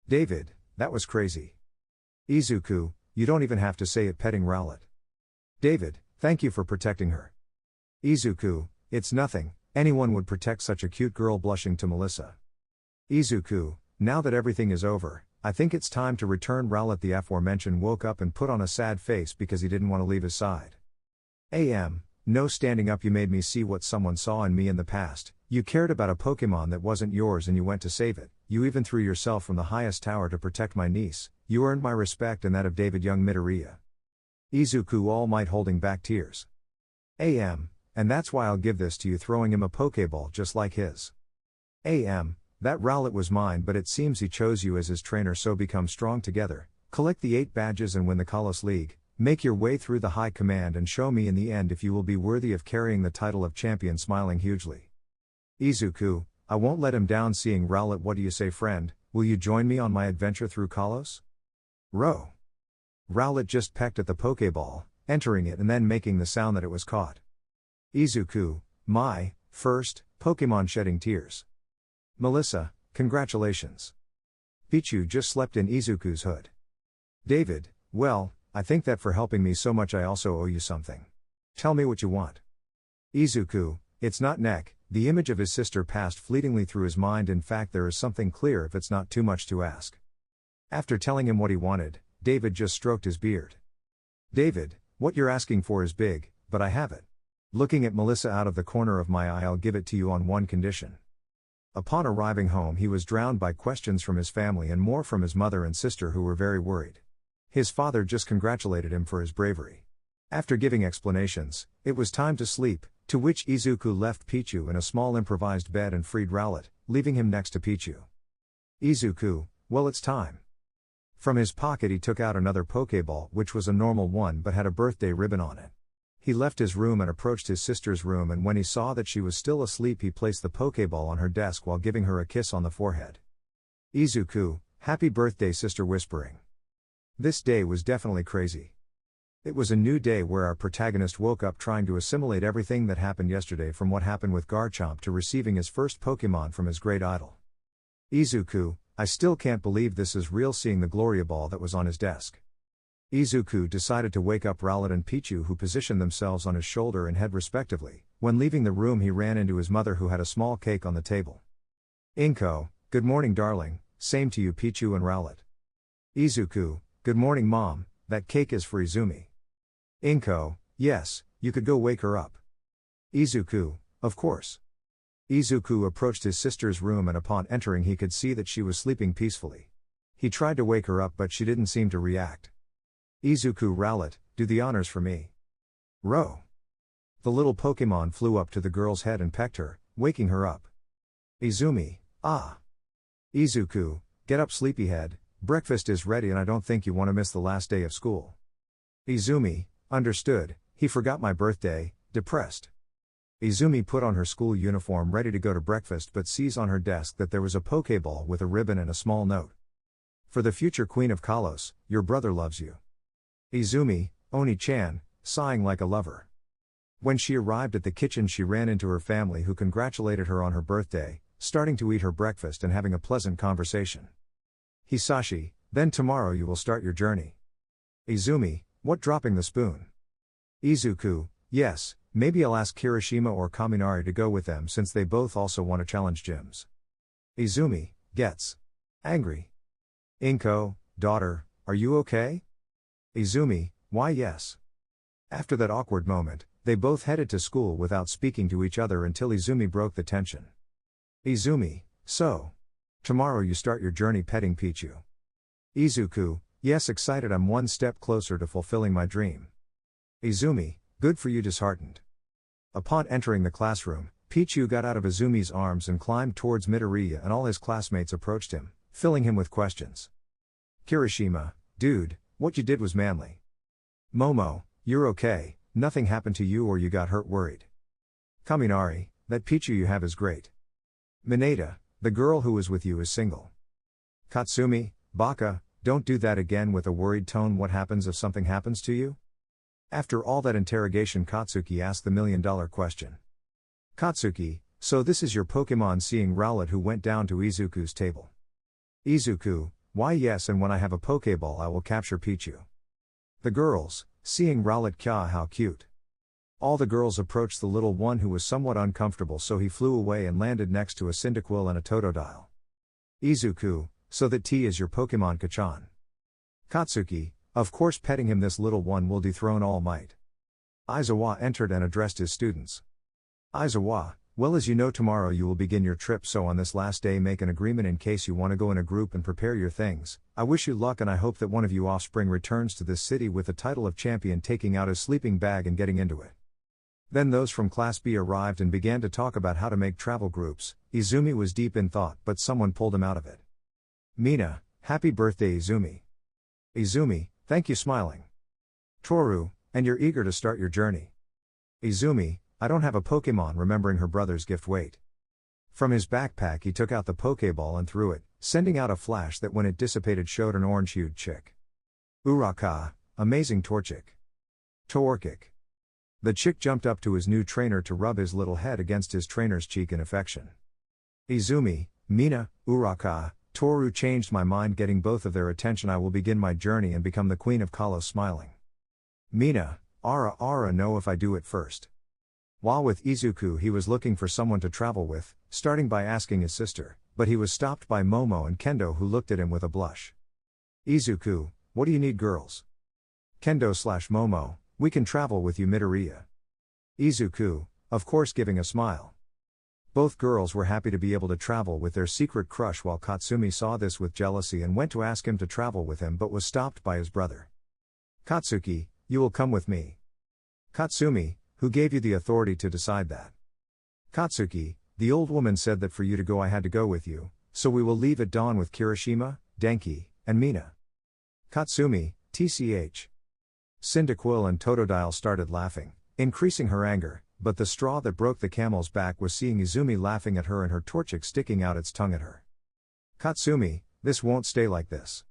David, that was crazy. Izuku, you don't even have to say it, petting Rowlet. David, thank you for protecting her. Izuku, it's nothing, anyone would protect such a cute girl, blushing to Melissa. Izuku, now that everything is over, I think it's time to return. Rowlet the aforementioned woke up and put on a sad face because he didn't want to leave his side. No standing up, you made me see what someone saw in me in the past, you cared about a Pokémon that wasn't yours and you went to save it, you even threw yourself from the highest tower to protect my niece, you earned my respect and that of David young Midoriya. Izuku, All Might holding back tears. And that's why I'll give this to you, throwing him a Pokéball just like his. That Rowlet was mine, but it seems he chose you as his trainer, so become strong together, collect the 8 badges and win the Kalos League, make your way through the High Command and show me in the end if you will be worthy of carrying the title of champion, smiling hugely. Izuku, I won't let him down. Seeing Rowlet, what do you say, friend, will you join me on my adventure through Kalos? Rowlet just pecked at the Pokéball, entering it and then making the sound that it was caught. Izuku, my first Pokémon, shedding tears. Melissa, congratulations. Pichu just slept in Izuku's hood. David, well, I think that for helping me so much I also owe you something. Tell me what you want. Izuku, it's not neck. The image of his sister passed fleetingly through his mind. In fact, there is something clear if it's not too much to ask. After telling him what he wanted, David just stroked his beard. David, what you're asking for is big, but I have it. Looking at Melissa out of the corner of my eye, I'll give it to you on one condition. Upon arriving home, he was drowned by questions from his family and more from his mother and sister, who were very worried. His father just congratulated him for his bravery. After giving explanations, it was time to sleep, to which Izuku left Pichu in a small improvised bed and freed Rowlet, leaving him next to Pichu. Izuku, well, it's time. From his pocket he took out another Pokéball, which was a normal one but had a birthday ribbon on it. He left his room and approached his sister's room, and when he saw that she was still asleep, he placed the Pokéball on her desk while giving her a kiss on the forehead. Izuku, happy birthday, sister, whispering. This day was definitely crazy. It was a new day where our protagonist woke up trying to assimilate everything that happened yesterday, from what happened with Garchomp to receiving his first Pokémon from his great idol. Izuku, I still can't believe this is real, seeing the Gloria Ball that was on his desk. Izuku decided to wake up Rowlet and Pichu, who positioned themselves on his shoulder and head respectively. When leaving the room, he ran into his mother, who had a small cake on the table. Inko, good morning darling, same to you Pichu and Rowlet. Izuku, good morning mom, that cake is for Izumi. Inko, yes, you could go wake her up. Izuku, of course. Izuku approached his sister's room, and upon entering he could see that she was sleeping peacefully. He tried to wake her up, but she didn't seem to react. Izuku, Rowlet, do the honors for me. Row. The little Pokémon flew up to the girl's head and pecked her, waking her up. Izumi, ah. Izuku, get up sleepyhead, breakfast is ready and I don't think you want to miss the last day of school. Izumi, understood, he forgot my birthday, depressed. Izumi put on her school uniform ready to go to breakfast, but sees on her desk that there was a Pokéball with a ribbon and a small note. For the future Queen of Kalos, your brother loves you. Izumi, Oni-chan, sighing like a lover. When she arrived at the kitchen, she ran into her family, who congratulated her on her birthday, starting to eat her breakfast and having a pleasant conversation. Hisashi, then tomorrow you will start your journey. Izumi, what, dropping the spoon? Izuku, yes, maybe I'll ask Kirishima or Kaminari to go with them, since they both also want to challenge gyms. Izumi, gets angry. Inko, daughter, are you okay? Izumi, why yes. After that awkward moment, they both headed to school without speaking to each other until Izumi broke the tension. Izumi, so. Tomorrow you start your journey, petting Pichu. Izuku, yes, excited, I'm one step closer to fulfilling my dream. Izumi, good for you, disheartened. Upon entering the classroom, Pichu got out of Izumi's arms and climbed towards Midoriya, and all his classmates approached him, filling him with questions. Kirishima, dude, what you did was manly. Momo, you're okay, nothing happened to you or you got hurt worried. Kaminari, that Pichu you have is great. Mineta, the girl who was with you is single. Katsumi, Baka, don't do that again, with a worried tone. What happens if something happens to you? After all that interrogation, Katsuki asked the million-dollar question. Katsuki, so this is your Pokémon? Seeing Rowlet, who went down to Izuku's table. Izuku, why yes, and when I have a Pokéball I will capture Pichu. The girls, seeing Rowlet, kya, how cute. All the girls approached the little one, who was somewhat uncomfortable, so he flew away and landed next to a Cyndaquil and a Totodile. Izuku, so that T is your Pokémon Kachan. Katsuki, of course, petting him, this little one will dethrone All Might. Aizawa entered and addressed his students. Aizawa, well, as you know, tomorrow you will begin your trip, so on this last day make an agreement in case you want to go in a group and prepare your things. I wish you luck, and I hope that one of you offspring returns to this city with the title of champion, taking out his sleeping bag and getting into it. Then those from Class B arrived and began to talk about how to make travel groups. Izumi was deep in thought, but someone pulled him out of it. Mina, happy birthday Izumi. Izumi, thank you, smiling. Toru, and you're eager to start your journey. Izumi, I don't have a Pokémon, remembering her brother's gift. Wait. From his backpack he took out the Pokéball and threw it, sending out a flash that when it dissipated showed an orange-hued chick. Uraka, amazing Torchic. Torchic. The chick jumped up to his new trainer to rub his little head against his trainer's cheek in affection. Izumi, Mina, Uraka, Toru changed my mind, getting both of their attention. I will begin my journey and become the queen of Kalos, smiling. Mina, Ara no, if I do it first. While with Izuku he was looking for someone to travel with, starting by asking his sister, but he was stopped by Momo and Kendo, who looked at him with a blush. Izuku, what do you need, girls? Kendo/Momo, we can travel with you, Midoriya. Izuku, of course, giving a smile. Both girls were happy to be able to travel with their secret crush, while Katsumi saw this with jealousy and went to ask him to travel with him, but was stopped by his brother. Katsuki, you will come with me. Katsumi, who gave you the authority to decide that? Katsuki, the old woman said that for you to go I had to go with you, so we will leave at dawn with Kirishima, Denki, and Mina. Katsumi, tch. Cyndaquil and Totodile started laughing, increasing her anger, but the straw that broke the camel's back was seeing Izumi laughing at her and her Torchic sticking out its tongue at her. Katsumi, this won't stay like this.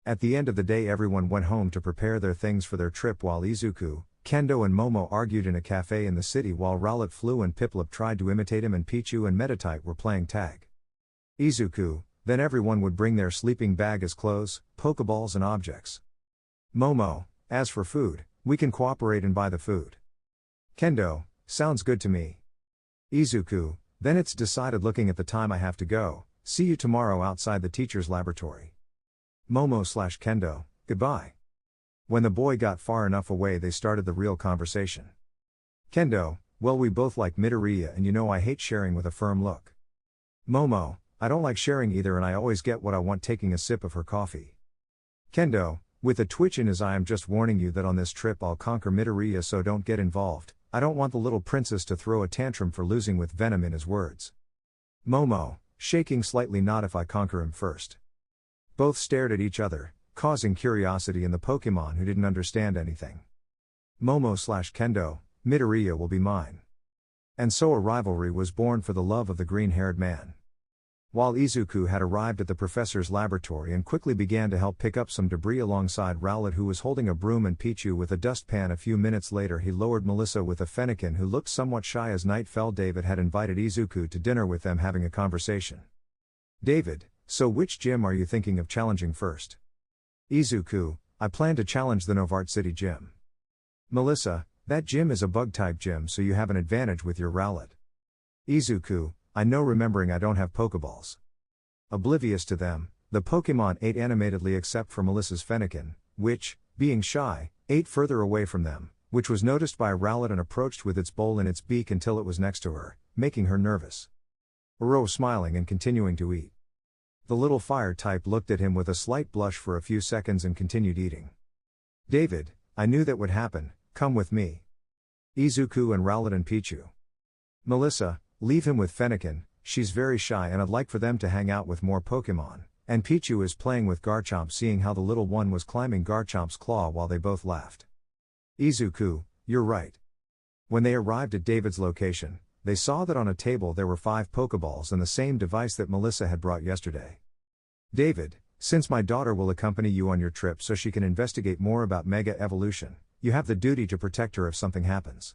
At the end of the day everyone went home to prepare their things for their trip, while Izuku, Kendo and Momo argued in a cafe in the city, while Rowlet flew and Piplup tried to imitate him, and Pichu and Meditite were playing tag. Izuku, then everyone would bring their sleeping bag as clothes, Pokeballs and objects. Momo, as for food, we can cooperate and buy the food. Kendo, sounds good to me. Izuku, then it's decided. Looking at the time I have to go, see you tomorrow outside the teacher's laboratory. Momo/Kendo, goodbye. When the boy got far enough away they started the real conversation. Kendo, well, we both like Midoriya, and you know I hate sharing, with a firm look. Momo, I don't like sharing either, and I always get what I want, taking a sip of her coffee. Kendo, with a twitch in his eye, I'm just warning you that on this trip I'll conquer Midoriya, so don't get involved. I don't want the little princess to throw a tantrum for losing, with venom in his words. Momo, shaking slightly, not if I conquer him first. Both stared at each other, causing curiosity in the Pokemon, who didn't understand anything. Momo/Kendo, Midoriya will be mine. And so a rivalry was born for the love of the green-haired man. While Izuku had arrived at the professor's laboratory and quickly began to help pick up some debris alongside Rowlet, who was holding a broom, and Pichu with a dustpan, a few minutes later he lowered Melissa with a Fennekin, who looked somewhat shy as night fell. David had invited Izuku to dinner, with them having a conversation. David, so which gym are you thinking of challenging first? Izuku, I plan to challenge the Novart City gym. Melissa, that gym is a bug-type gym, so you have an advantage with your Rowlet. Izuku, I know, remembering I don't have Pokeballs. Oblivious to them, the Pokemon ate animatedly except for Melissa's Fennekin, which, being shy, ate further away from them, which was noticed by Rowlet and approached with its bowl in its beak until it was next to her, making her nervous. Uro smiling and continuing to eat. The little fire type looked at him with a slight blush for a few seconds and continued eating. David, I knew that would happen, come with me. Izuku and Rowlet and Pichu. Melissa, leave him with Fennekin, she's very shy and I'd like for them to hang out with more Pokémon. And Pichu is playing with Garchomp, seeing how the little one was climbing Garchomp's claw while they both laughed. Izuku, you're right. When they arrived at David's location, they saw that on a table there were 5 Pokeballs and the same device that Melissa had brought yesterday. David, since my daughter will accompany you on your trip so she can investigate more about Mega Evolution, you have the duty to protect her if something happens.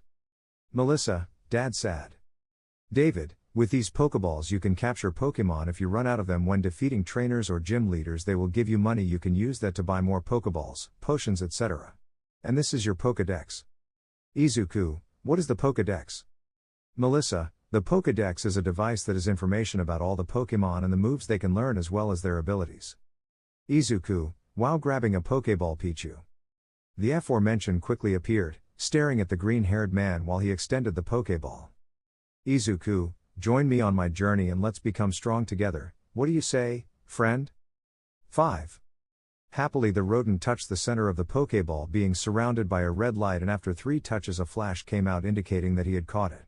Melissa, Dad sad. David, with these Pokeballs you can capture Pokemon. If you run out of them when defeating trainers or gym leaders, they will give you money. You can use that to buy more Pokeballs, potions, etc. And this is your Pokédex. Izuku, what is the Pokédex? Melissa, the Pokédex is a device that is information about all the Pokemon and the moves they can learn as well as their abilities. Izuku, while grabbing a Pokeball. Pichu. The aforementioned quickly appeared, staring at the green-haired man while he extended the Pokeball. Izuku, join me on my journey and let's become strong together, what do you say, friend? 5. Happily the rodent touched the center of the Pokeball, being surrounded by a red light, and after 3 touches a flash came out indicating that he had caught it.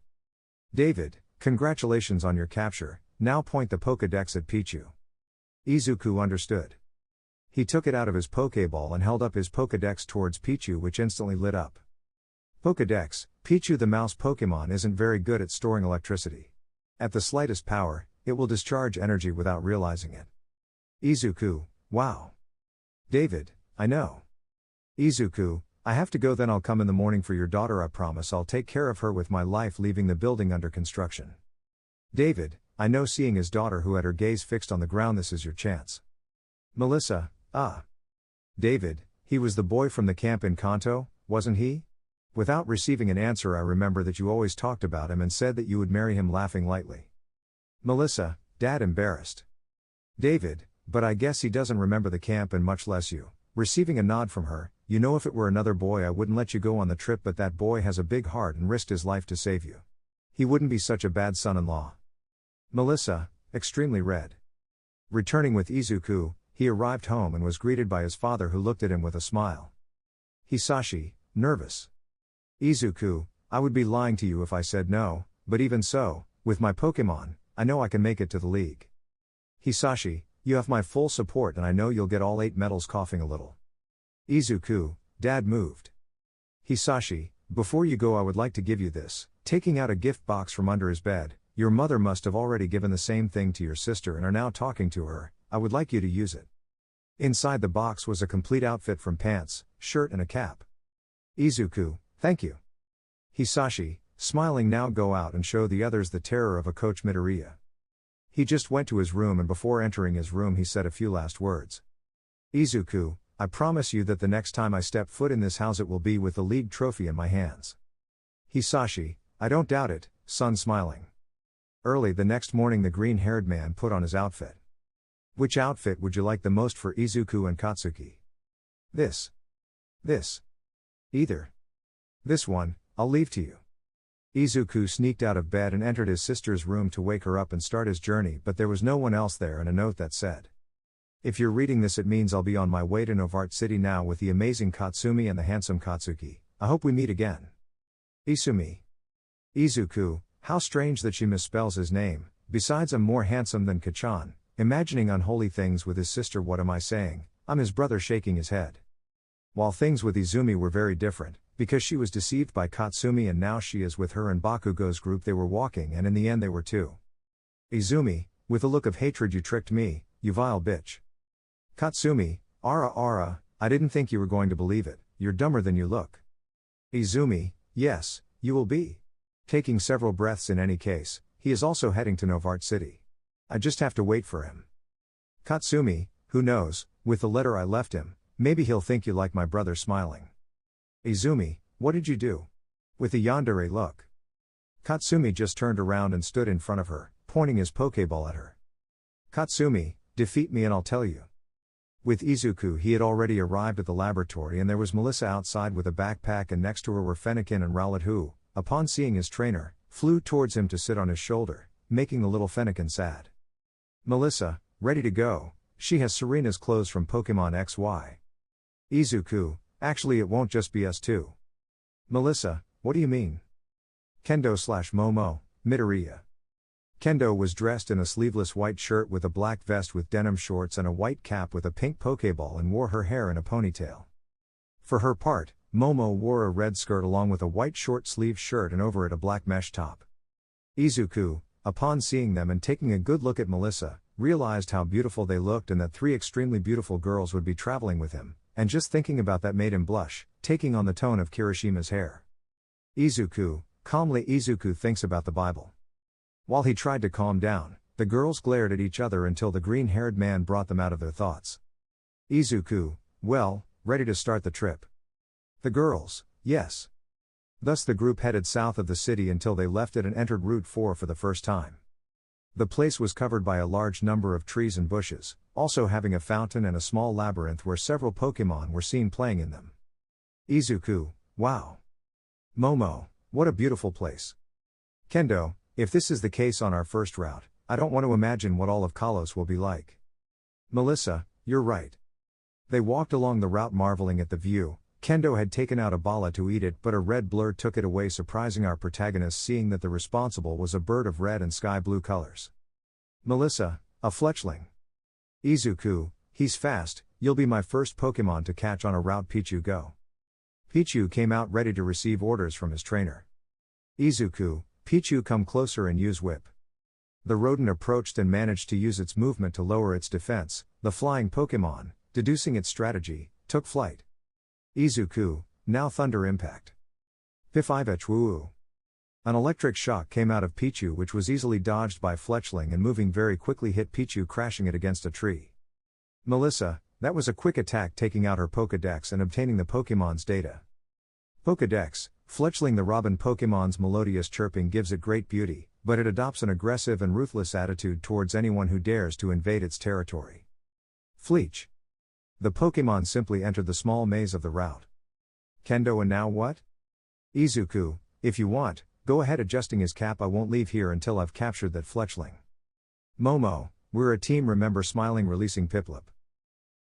David, congratulations on your capture, now point the Pokédex at Pichu. Izuku understood. He took it out of his Pokeball and held up his Pokédex towards Pichu, which instantly lit up. Pokédex, Pichu the mouse Pokemon isn't very good at storing electricity. At the slightest power, it will discharge energy without realizing it. Izuku, wow. David, I know. Izuku, I have to go, then I'll come in the morning for your daughter. I promise I'll take care of her with my life, leaving the building under construction. David, I know, seeing his daughter who had her gaze fixed on the ground, this is your chance. Melissa, David, he was the boy from the camp in Kanto, wasn't he? Without receiving an answer, I remember that you always talked about him and said that you would marry him, laughing lightly. Melissa, Dad embarrassed. David, but I guess he doesn't remember the camp and much less you. Receiving a nod from her, you know, if it were another boy I wouldn't let you go on the trip, but that boy has a big heart and risked his life to save you. He wouldn't be such a bad son-in-law. Melissa, extremely red. Returning with Izuku, he arrived home and was greeted by his father, who looked at him with a smile. Hisashi, nervous. Izuku, I would be lying to you if I said no, but even so, with my Pokemon, I know I can make it to the league. Hisashi, you have my full support and I know you'll get all 8 medals, coughing a little. Izuku, Dad moved. Hisashi, before you go I would like to give you this, taking out a gift box from under his bed. Your mother must have already given the same thing to your sister and are now talking to her. I would like you to use it. Inside the box was a complete outfit from pants, shirt and a cap. Izuku, thank you. Hisashi, smiling, now go out and show the others the terror of a Coach Midoriya. He just went to his room and before entering his room he said a few last words. Izuku, I promise you that the next time I step foot in this house it will be with the league trophy in my hands. Hisashi, I don't doubt it, son, smiling. Early the next morning the green-haired man put on his outfit. Which outfit would you like the most for Izuku and Katsuki? This. Either. This one, I'll leave to you. Izuku sneaked out of bed and entered his sister's room to wake her up and start his journey, but there was no one else there and a note that said, if you're reading this it means I'll be on my way to Novart City now with the amazing Katsumi and the handsome Katsuki. I hope we meet again. Isumi. Izuku, how strange that she misspells his name. Besides, I'm more handsome than Kachan. Imagining unholy things with his sister. What am I saying? I'm his brother, shaking his head. While things with Izumi were very different, because she was deceived by Katsumi and now she is with her and Bakugo's group, they were walking and in the end they were two. Izumi, with a look of hatred, you tricked me, you vile bitch. Katsumi, Ara, I didn't think you were going to believe it, you're dumber than you look. Izumi, yes, you will be. Taking several breaths. In any case, he is also heading to Novart City. I just have to wait for him. Katsumi, who knows, with the letter I left him, maybe he'll think you like my brother, smiling. Izumi, what did you do? With a yandere look. Katsumi just turned around and stood in front of her, pointing his Pokeball at her. Katsumi, defeat me and I'll tell you. With Izuku he had already arrived at the laboratory and there was Melissa outside with a backpack and next to her were Fennekin and Rowlet who, upon seeing his trainer, flew towards him to sit on his shoulder, making the little Fennekin sad. Melissa, ready to go. She has Serena's clothes from Pokémon XY. Izuku, actually it won't just be us two. Melissa, what do you mean? Kendo/Momo, Midoriya. Kendo was dressed in a sleeveless white shirt with a black vest with denim shorts and a white cap with a pink Pokéball and wore her hair in a ponytail. For her part, Momo wore a red skirt along with a white short-sleeved shirt and over it a black mesh top. Izuku, upon seeing them and taking a good look at Melissa, realized how beautiful they looked and that three extremely beautiful girls would be traveling with him, and just thinking about that made him blush, taking on the tone of Kirishima's hair. Calmly Izuku thinks about the Bible. While he tried to calm down, the girls glared at each other until the green-haired man brought them out of their thoughts. Izuku, well, ready to start the trip. The girls, yes. Thus the group headed south of the city until they left it and entered Route 4 for the first time. The place was covered by a large number of trees and bushes, also having a fountain and a small labyrinth where several Pokémon were seen playing in them. Izuku, wow. Momo, what a beautiful place. Kendo, if this is the case on our first route, I don't want to imagine what all of Kalos will be like. Melissa, you're right. They walked along the route marveling at the view. Kendo had taken out a bala to eat it, but a red blur took it away, surprising our protagonist seeing that the responsible was a bird of red and sky blue colors. Melissa, a fletchling. Izuku, he's fast, you'll be my first Pokémon to catch on a route. Pichu, go. Pichu came out ready to receive orders from his trainer. Izuku, Pichu, come closer and use whip. The rodent approached and managed to use its movement to lower its defense. The flying Pokémon, deducing its strategy, took flight. Izuku, now thunder impact. Pifivech woo. An electric shock came out of Pichu, which was easily dodged by Fletchling and moving very quickly hit Pichu, crashing it against a tree. Melissa, that was a quick attack, taking out her Pokédex and obtaining the Pokémon's data. Pokédex, Fletchling, the robin Pokémon's melodious chirping gives it great beauty, but it adopts an aggressive and ruthless attitude towards anyone who dares to invade its territory. Fleech. The Pokémon simply entered the small maze of the route. Kendo, and now what? Izuku, if you want, go ahead adjusting his cap. I won't leave here until I've captured that Fletchling. Momo, we're a team, remember, smiling, releasing Piplup.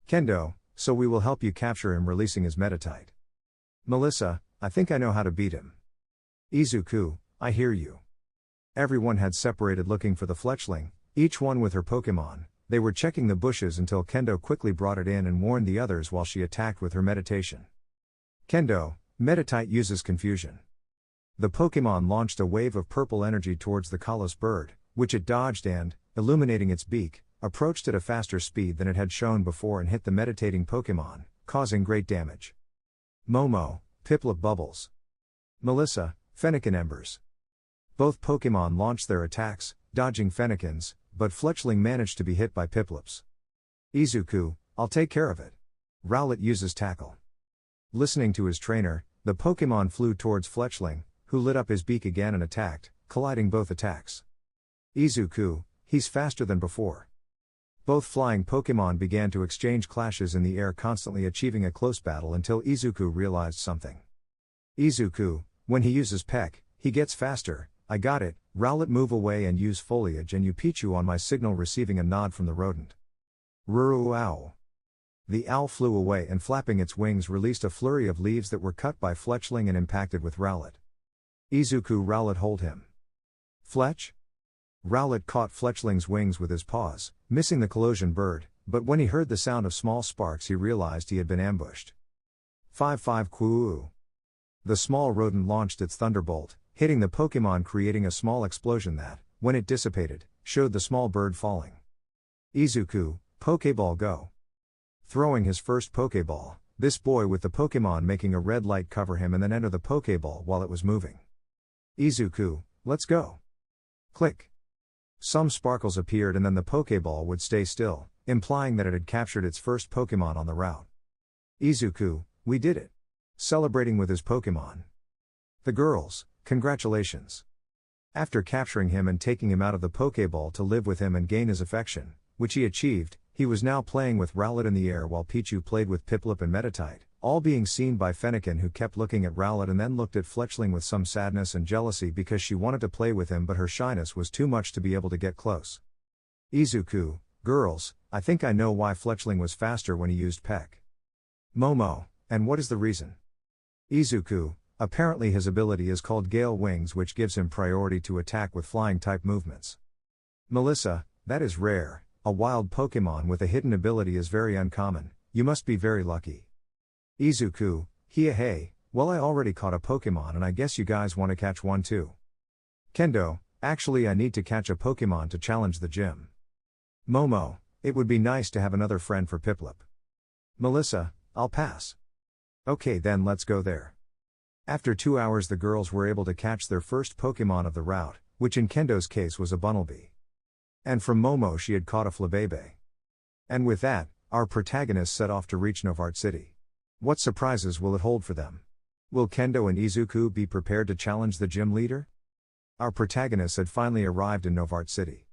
Kendo, so we will help you capture him, releasing his Meditite. Melissa, I think I know how to beat him. Izuku, I hear you. Everyone had separated looking for the Fletchling, each one with her Pokémon. They were checking the bushes until Kendo quickly brought it in and warned the others while she attacked with her meditation. Kendo, Meditite uses confusion. The Pokémon launched a wave of purple energy towards the Kalos bird, which it dodged and, illuminating its beak, approached at a faster speed than it had shown before and hit the meditating Pokémon, causing great damage. Momo, Piplup bubbles. Melissa, Fennekin embers. Both Pokémon launched their attacks, dodging Fennekins, but Fletchling managed to be hit by Piplups. Izuku, I'll take care of it. Rowlet uses tackle. Listening to his trainer, the Pokémon flew towards Fletchling, who lit up his beak again and attacked, colliding both attacks. Izuku, he's faster than before. Both flying Pokémon began to exchange clashes in the air, constantly achieving a close battle until Izuku realized something. Izuku, when he uses Peck, he gets faster. I got it. Rowlet, move away and use foliage, and you Pichu on my signal, receiving a nod from the rodent. Ruru ow. The owl flew away and flapping its wings released a flurry of leaves that were cut by Fletchling and impacted with Rowlet. Izuku, Rowlet, hold him. Fletch? Rowlet caught Fletchling's wings with his paws, missing the collision bird, but when he heard the sound of small sparks he realized he had been ambushed. 5-5 Kwuu. The small rodent launched its thunderbolt, hitting the Pokémon, creating a small explosion that, when it dissipated, showed the small bird falling. Izuku, Pokéball, go. Throwing his first Pokéball, this boy with the Pokémon making a red light cover him and then enter the Pokéball while it was moving. Izuku, let's go. Click. Some sparkles appeared and then the Pokéball would stay still, implying that it had captured its first Pokémon on the route. Izuku, we did it. Celebrating with his Pokémon. The girls, congratulations. After capturing him and taking him out of the Pokéball to live with him and gain his affection, which he achieved, he was now playing with Rowlet in the air while Pichu played with Piplup and Meditite, all being seen by Fennekin, who kept looking at Rowlet and then looked at Fletchling with some sadness and jealousy because she wanted to play with him but her shyness was too much to be able to get close. Izuku, Girls, I think I know why Fletchling was faster when he used Peck. Momo, and what is the reason? Izuku, apparently his ability is called Gale Wings, which gives him priority to attack with flying type movements. Melissa, that is rare, a wild Pokémon with a hidden ability is very uncommon, you must be very lucky. Izuku, hey, well I already caught a Pokémon and I guess you guys want to catch one too. Kendo, actually I need to catch a Pokémon to challenge the gym. Momo, it would be nice to have another friend for Piplup. Melissa, I'll pass. Okay then let's go there. After 2 hours the girls were able to catch their first Pokémon of the route, which in Kendo's case was a Bunnelby. And from Momo she had caught a Flabébé. And with that, our protagonists set off to reach Novart City. What surprises will it hold for them? Will Kendo and Izuku be prepared to challenge the gym leader? Our protagonists had finally arrived in Novart City.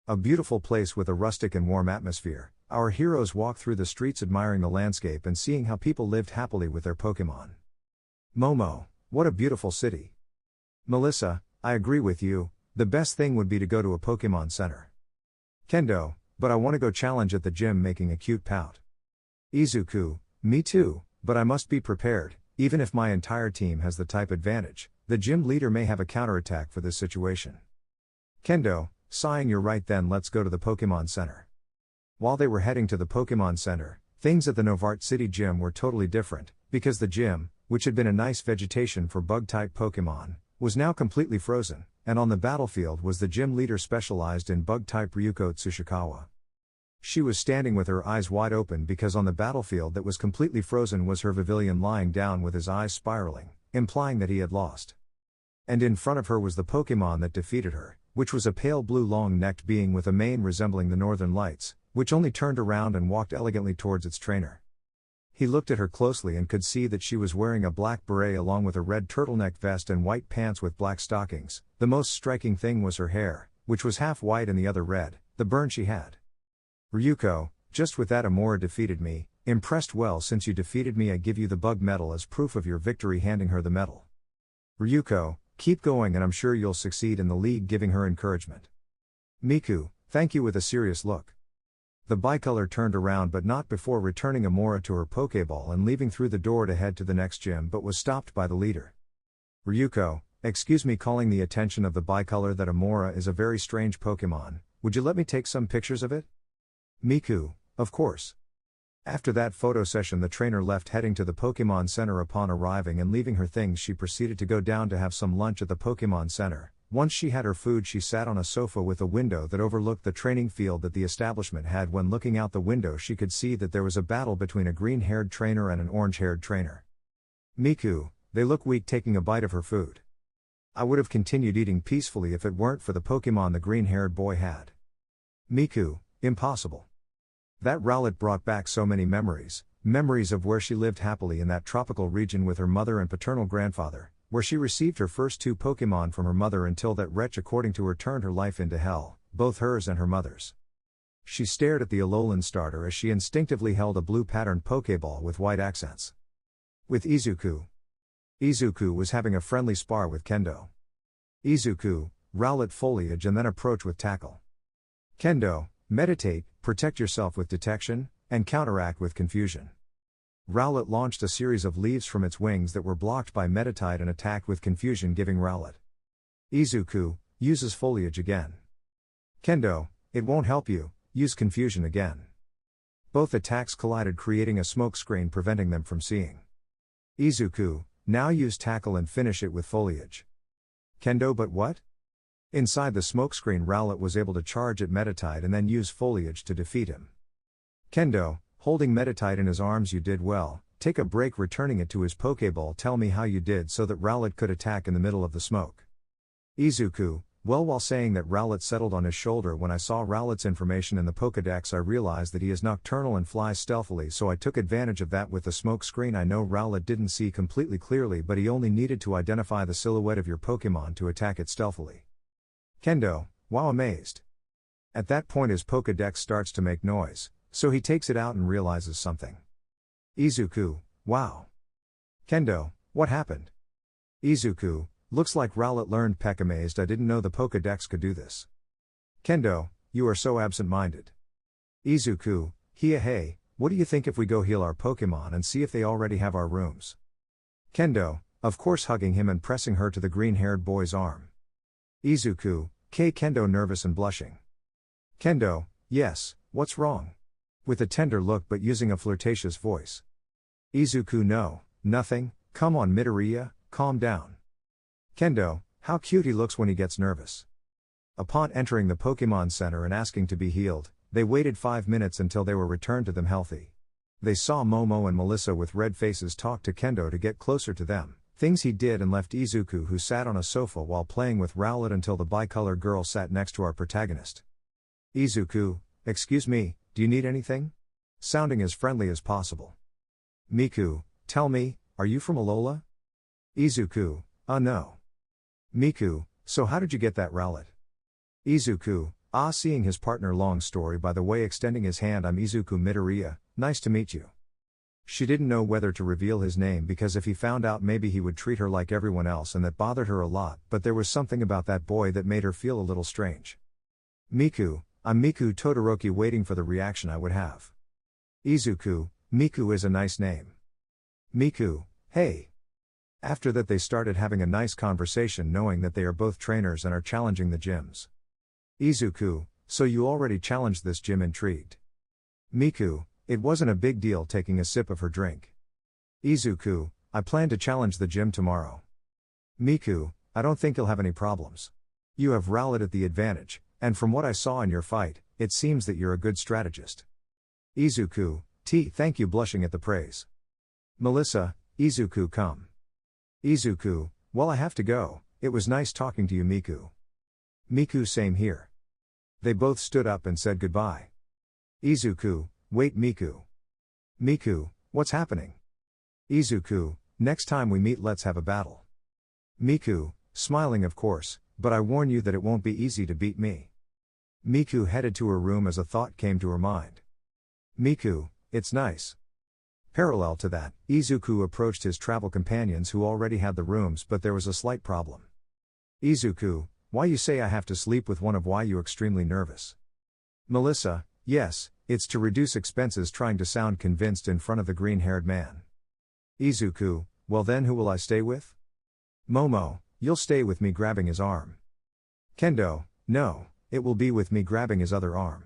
A beautiful place with a rustic and warm atmosphere, our heroes walked through the streets admiring the landscape and seeing how people lived happily with their Pokémon. Momo, what a beautiful city. Melissa, I agree with you, the best thing would be to go to a Pokémon Center. Kendo, but I want to go challenge at the gym, making a cute pout. Izuku, me too, but I must be prepared, even if my entire team has the type advantage, the gym leader may have a counterattack for this situation. Kendo, sighing, you're right, then let's go to the Pokémon Center. While they were heading to the Pokémon Center, things at the Novart City gym were totally different, because the gym, which had been a nice vegetation for bug-type Pokémon, was now completely frozen, and on the battlefield was the gym leader specialized in bug-type Ryuko Tsushikawa. She was standing with her eyes wide open because on the battlefield that was completely frozen was her Pavilion lying down with his eyes spiraling, implying that he had lost. And in front of her was the Pokémon that defeated her, which was a pale blue long-necked being with a mane resembling the Northern Lights, which only turned around and walked elegantly towards its trainer. He looked at her closely and could see that she was wearing a black beret along with a red turtleneck vest and white pants with black stockings. The most striking thing was her hair, which was half white and the other red, the burn she had. Ryuko, just with that Amora defeated me, impressed. Well, since you defeated me I give you the bug medal as proof of your victory, handing her the medal. Ryuko, keep going and I'm sure you'll succeed in the league, giving her encouragement. Miku, thank you, with a serious look. The bicolor turned around but not before returning Amora to her Pokéball and leaving through the door to head to the next gym, but was stopped by the leader. Ryuko, excuse me, calling the attention of the bicolor that Amora is a very strange Pokemon, would you let me take some pictures of it? Miku, of course. After that photo session the trainer left, heading to the Pokémon Center. Upon arriving and leaving her things she proceeded to go down to have some lunch at the Pokémon Center. Once she had her food she sat on a sofa with a window that overlooked the training field that the establishment had. When looking out the window she could see that there was a battle between a green-haired trainer and an orange-haired trainer. Miku, they look weak, taking a bite of her food. I would have continued eating peacefully if it weren't for the Pokémon the green-haired boy had. Miku, impossible. That Rowlet brought back so many memories of where she lived happily in that tropical region with her mother and paternal grandfather, where she received her first 2 Pokémon from her mother until that wretch, according to her, turned her life into hell, both hers and her mother's. She stared at the Alolan starter as she instinctively held a blue patterned Pokéball with white accents. With Izuku. Izuku was having a friendly spar with Kendo. Izuku, Rowlet foliage and then approach with tackle. Kendo, meditate, protect yourself with detection, and counteract with confusion. Rowlet launched a series of leaves from its wings that were blocked by Meditite and attacked with confusion, giving Rowlet. Izuku, uses foliage again. Kendo, it won't help you, use confusion again. Both attacks collided, creating a smoke screen preventing them from seeing. Izuku, now use tackle and finish it with foliage. Kendo, but what? Inside the smokescreen Rowlet was able to charge at Meditite and then use foliage to defeat him. Kendo, holding Meditite in his arms, you did well, take a break, returning it to his Pokéball. Tell me how you did so that Rowlet could attack in the middle of the smoke. Izuku, well, while saying that Rowlet settled on his shoulder. When I saw Rowlet's information in the Pokédex I realized that he is nocturnal and flies stealthily, so I took advantage of that with the smoke screen. I know Rowlet didn't see completely clearly, but he only needed to identify the silhouette of your Pokémon to attack it stealthily. Kendo, wow, amazed. At that point his Pokédex starts to make noise, so he takes it out and realizes something. Izuku, wow. Kendo, what happened? Izuku, looks like Rowlet learned Peck. Amazed, I didn't know the Pokédex could do this. Kendo, you are so absent-minded. Izuku, hey, what do you think if we go heal our Pokémon and see if they already have our rooms? Kendo, of course, hugging him and pressing her to the green-haired boy's arm. Izuku, Kendo nervous and blushing. Kendo, yes, what's wrong? With a tender look but using a flirtatious voice. Izuku, no, nothing, come on Midoriya, calm down. Kendo, how cute he looks when he gets nervous. Upon entering the Pokémon Center and asking to be healed, they waited 5 minutes until they were returned to them healthy. They saw Momo and Melissa with red faces talk to Kendo to get closer to them, things he did, and left Izuku, who sat on a sofa while playing with Rowlet, until the bicolor girl sat next to our protagonist. Izuku, excuse me, do you need anything? Sounding as friendly as possible. Miku, tell me, are you from Alola? Izuku, no. Miku, so how did you get that Rowlet? Izuku, seeing his partner, long story by the way, extending his hand. I'm Izuku Midoriya, nice to meet you. She didn't know whether to reveal his name because if he found out maybe he would treat her like everyone else, and that bothered her a lot, but there was something about that boy that made her feel a little strange. Miku, I'm Miku Todoroki, waiting for the reaction I would have. Izuku, Miku is a nice name. Miku, hey. After that they started having a nice conversation, knowing that they are both trainers and are challenging the gyms. Izuku, so you already challenged this gym, intrigued. Miku, it wasn't a big deal, taking a sip of her drink. Izuku, I plan to challenge the gym tomorrow. Miku, I don't think you'll have any problems. You have Rowlet at the advantage, and from what I saw in your fight, it seems that you're a good strategist. Izuku, thank you, blushing at the praise. Melissa, Izuku, come. Izuku, well, I have to go, it was nice talking to you, Miku. Miku, same here. They both stood up and said goodbye. Izuku, wait Miku. Miku, what's happening? Izuku, next time we meet let's have a battle. Miku, smiling of course, but I warn you that it won't be easy to beat me. Miku headed to her room as a thought came to her mind. Miku, it's nice. Parallel to that, Izuku approached his travel companions who already had the rooms, but there was a slight problem. Izuku, why you say I have to sleep with one of why you extremely nervous? Melissa, yes, it's to reduce expenses, trying to sound convinced in front of the green-haired man. Izuku, well then who will I stay with? Momo, you'll stay with me, grabbing his arm. Kendo, no, it will be with me, grabbing his other arm.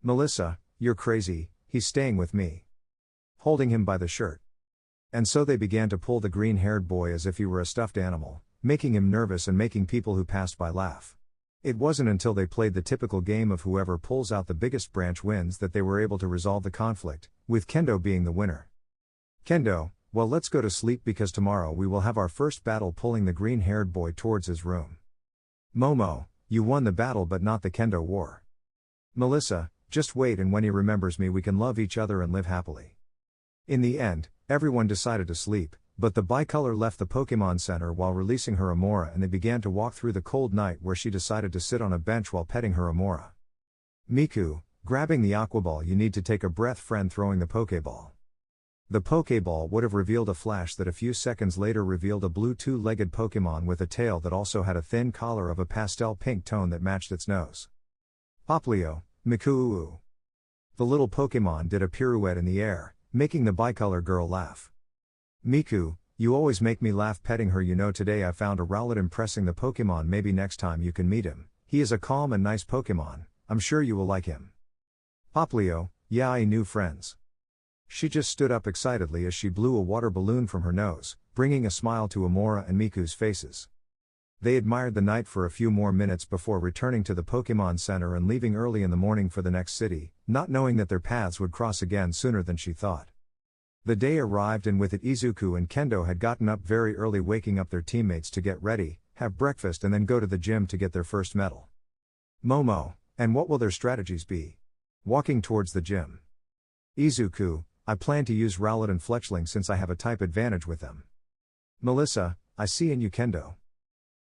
Melissa, you're crazy, he's staying with me. Holding him by the shirt. And so they began to pull the green-haired boy as if he were a stuffed animal, making him nervous and making people who passed by laugh. It wasn't until they played the typical game of whoever pulls out the biggest branch wins that they were able to resolve the conflict, with Kendo being the winner. Kendo, well, let's go to sleep because tomorrow we will have our first battle, pulling the green-haired boy towards his room. Momo, you won the battle but not the Kendo war. Melissa, just wait, and when he remembers me we can love each other and live happily. In the end, everyone decided to sleep, but the bicolor left the Pokémon Center while releasing her Amora, and they began to walk through the cold night, where she decided to sit on a bench while petting her Amora. Miku, grabbing the Aqua Ball, you need to take a breath, friend, throwing the Pokéball. The Pokéball would have revealed a flash that a few seconds later revealed a blue two-legged Pokémon with a tail that also had a thin collar of a pastel pink tone that matched its nose. Poplio, Miku. The little Pokémon did a pirouette in the air, making the bicolor girl laugh. Miku, you always make me laugh, petting her. You know, today I found a Rowlet impressing the Pokémon. Maybe next time you can meet him. He is a calm and nice Pokémon. I'm sure you will like him. Poplio, yeah, I knew friends. She just stood up excitedly as she blew a water balloon from her nose, bringing a smile to Amora and Miku's faces. They admired the night for a few more minutes before returning to the Pokémon Center and leaving early in the morning for the next city, not knowing that their paths would cross again sooner than she thought. The day arrived, and with it Izuku and Kendo had gotten up very early, waking up their teammates to get ready, have breakfast and then go to the gym to get their first medal. Momo, and what will their strategies be? Walking towards the gym. Izuku, I plan to use Rowlet and Fletchling since I have a type advantage with them. Melissa, I see in you, Kendo.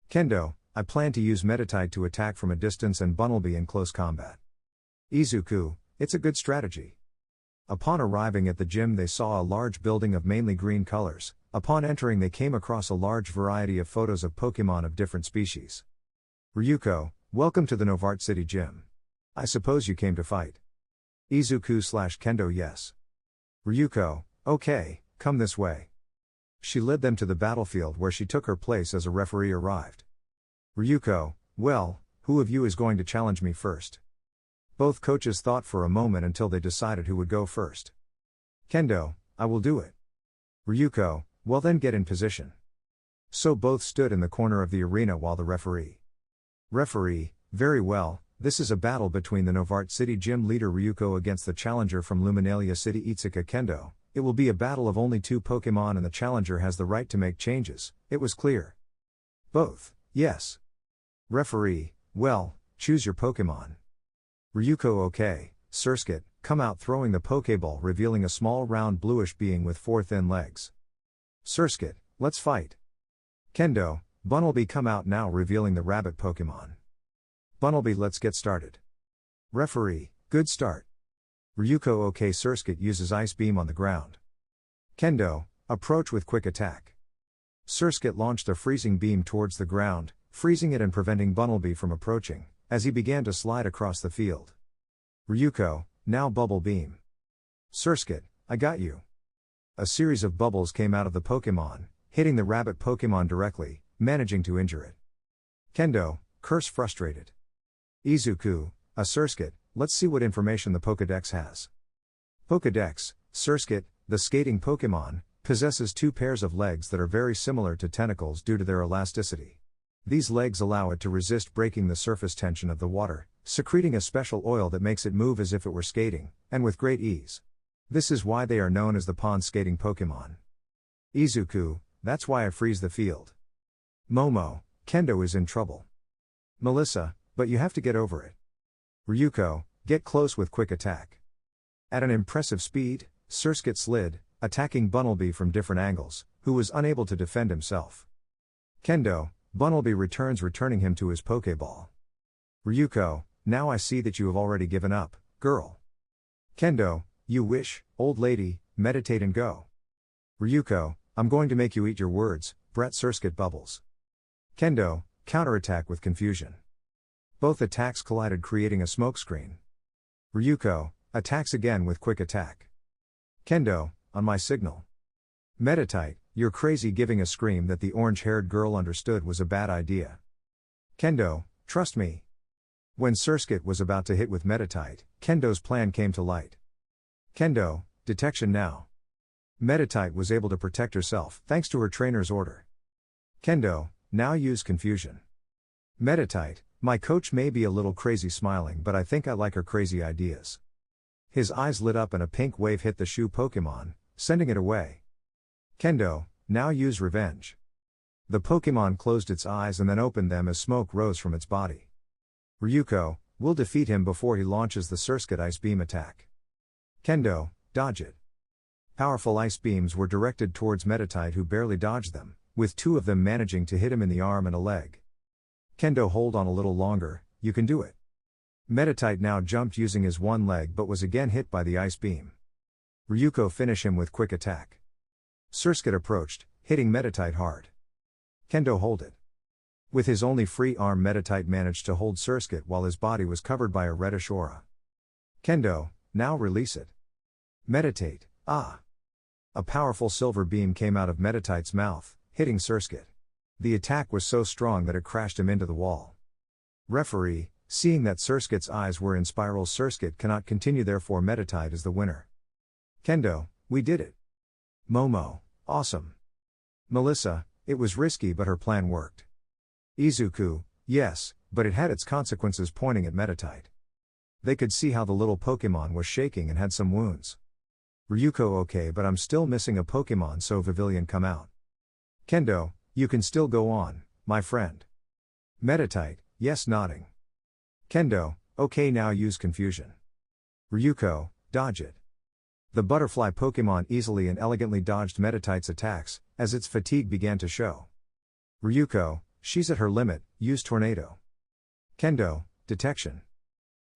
Kendo, I plan to use Meditite to attack from a distance and Bunnelby in close combat. Izuku, it's a good strategy. Upon arriving at the gym they saw a large building of mainly green colors. Upon entering they came across a large variety of photos of Pokémon of different species. Ryuko, welcome to the Novart City Gym. I suppose you came to fight. Izuku/Kendo yes. Ryuko, okay, come this way. She led them to the battlefield where she took her place as a referee arrived. Ryuko, well, who of you is going to challenge me first? Both coaches thought for a moment until they decided who would go first. Kendo, I will do it. Ryuko, well then get in position. So both stood in the corner of the arena while the referee, very well, this is a battle between the Novart City gym leader Ryuko against the challenger from Luminalia City Itsuka Kendo. It will be a battle of only 2 Pokémon and the challenger has the right to make changes, it was clear. Both, yes. Referee, well, choose your Pokémon. Ryuko okay, Surskit, come out throwing the Pokéball revealing a small round bluish being with 4 thin legs. Surskit, let's fight. Kendo, Bunnelby come out now revealing the rabbit Pokémon. Bunnelby let's get started. Referee, good start. Ryuko okay Surskit uses Ice Beam on the ground. Kendo, approach with quick attack. Surskit launched a freezing beam towards the ground, freezing it and preventing Bunnelby from approaching, as he began to slide across the field. Ryuko, now Bubble Beam. Surskit, I got you. A series of bubbles came out of the Pokémon, hitting the rabbit Pokémon directly, managing to injure it. Kendo, curse frustrated. Izuku, a Surskit, let's see what information the Pokédex has. Pokédex, Surskit, the skating Pokémon, possesses 2 pairs of legs that are very similar to tentacles due to their elasticity. These legs allow it to resist breaking the surface tension of the water, secreting a special oil that makes it move as if it were skating, and with great ease. This is why they are known as the pond skating Pokémon. Izuku, that's why I freeze the field. Momo, Kendo is in trouble. Melissa, but you have to get over it. Ryuko, get close with quick attack. At an impressive speed, Surskit slid, attacking Bunnelby from different angles, who was unable to defend himself. Kendo, Bunnelby returns returning him to his Pokéball. Ryuko, now I see that you have already given up, girl. Kendo, you wish, old lady, meditate and go. Ryuko, I'm going to make you eat your words, brat Surskit bubbles. Kendo, counterattack with confusion. Both attacks collided creating a smokescreen. Ryuko, attacks again with quick attack. Kendo, on my signal. Meditate, you're crazy giving a scream that the orange-haired girl understood was a bad idea. Kendo, trust me. When Surskit was about to hit with Meditate, Kendo's plan came to light. Kendo, detection now. Meditate was able to protect herself thanks to her trainer's order. Kendo, now use confusion. Meditate, my coach may be a little crazy smiling but I think I like her crazy ideas. His eyes lit up and a pink wave hit the shoe Pokémon, sending it away. Kendo, now use revenge. The Pokémon closed its eyes and then opened them as smoke rose from its body. Ryuko, will defeat him before he launches the Surskit Ice Beam attack. Kendo, dodge it. Powerful ice beams were directed towards Meditate who barely dodged them, with 2 of them managing to hit him in the arm and a leg. Kendo hold on a little longer, you can do it. Meditate now jumped using his one leg but was again hit by the ice beam. Ryuko finish him with quick attack. Surskit approached, hitting Meditate hard. Kendo hold it. With his only free arm Meditate managed to hold Surskit while his body was covered by a reddish aura. Kendo, now release it. Meditate, ah! A powerful silver beam came out of Meditate's mouth, hitting Surskit. The attack was so strong that it crashed him into the wall. Referee, seeing that Surskit's eyes were in spirals Surskit cannot continue therefore Meditate is the winner. Kendo, we did it. Momo, awesome. Melissa, it was risky but her plan worked. Izuku, yes, but it had its consequences pointing at Meditate. They could see how the little Pokémon was shaking and had some wounds. Ryuko okay but I'm still missing a Pokémon so Vivillon come out. Kendo, you can still go on, my friend. Meditate, yes nodding. Kendo, okay now use confusion. Ryuko, dodge it. The butterfly Pokémon easily and elegantly dodged Meditate's attacks, as its fatigue began to show. Ryuko, she's at her limit, use tornado. Kendo, detection.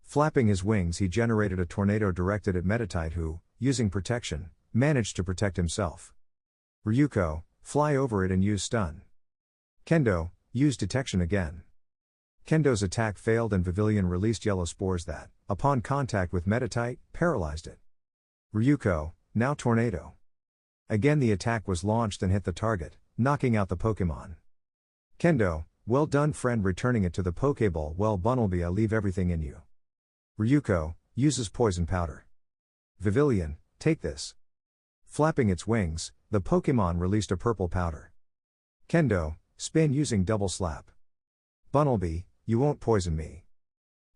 Flapping his wings he generated a tornado directed at Meditate who, using protection, managed to protect himself. Ryuko, fly over it and use stun. Kendo, use detection again. Kendo's attack failed and Vivillon released yellow spores that, upon contact with Metatite, paralyzed it. Ryuko, now Tornado. Again the attack was launched and hit the target, knocking out the Pokémon. Kendo, well done friend, returning it to the Pokéball. Well Bunnelby, I leave everything in you. Ryuko, uses poison powder. Vivillon, take this. Flapping its wings, the Pokémon released a purple powder. Kendo, spin using double slap. Bunnelby, you won't poison me.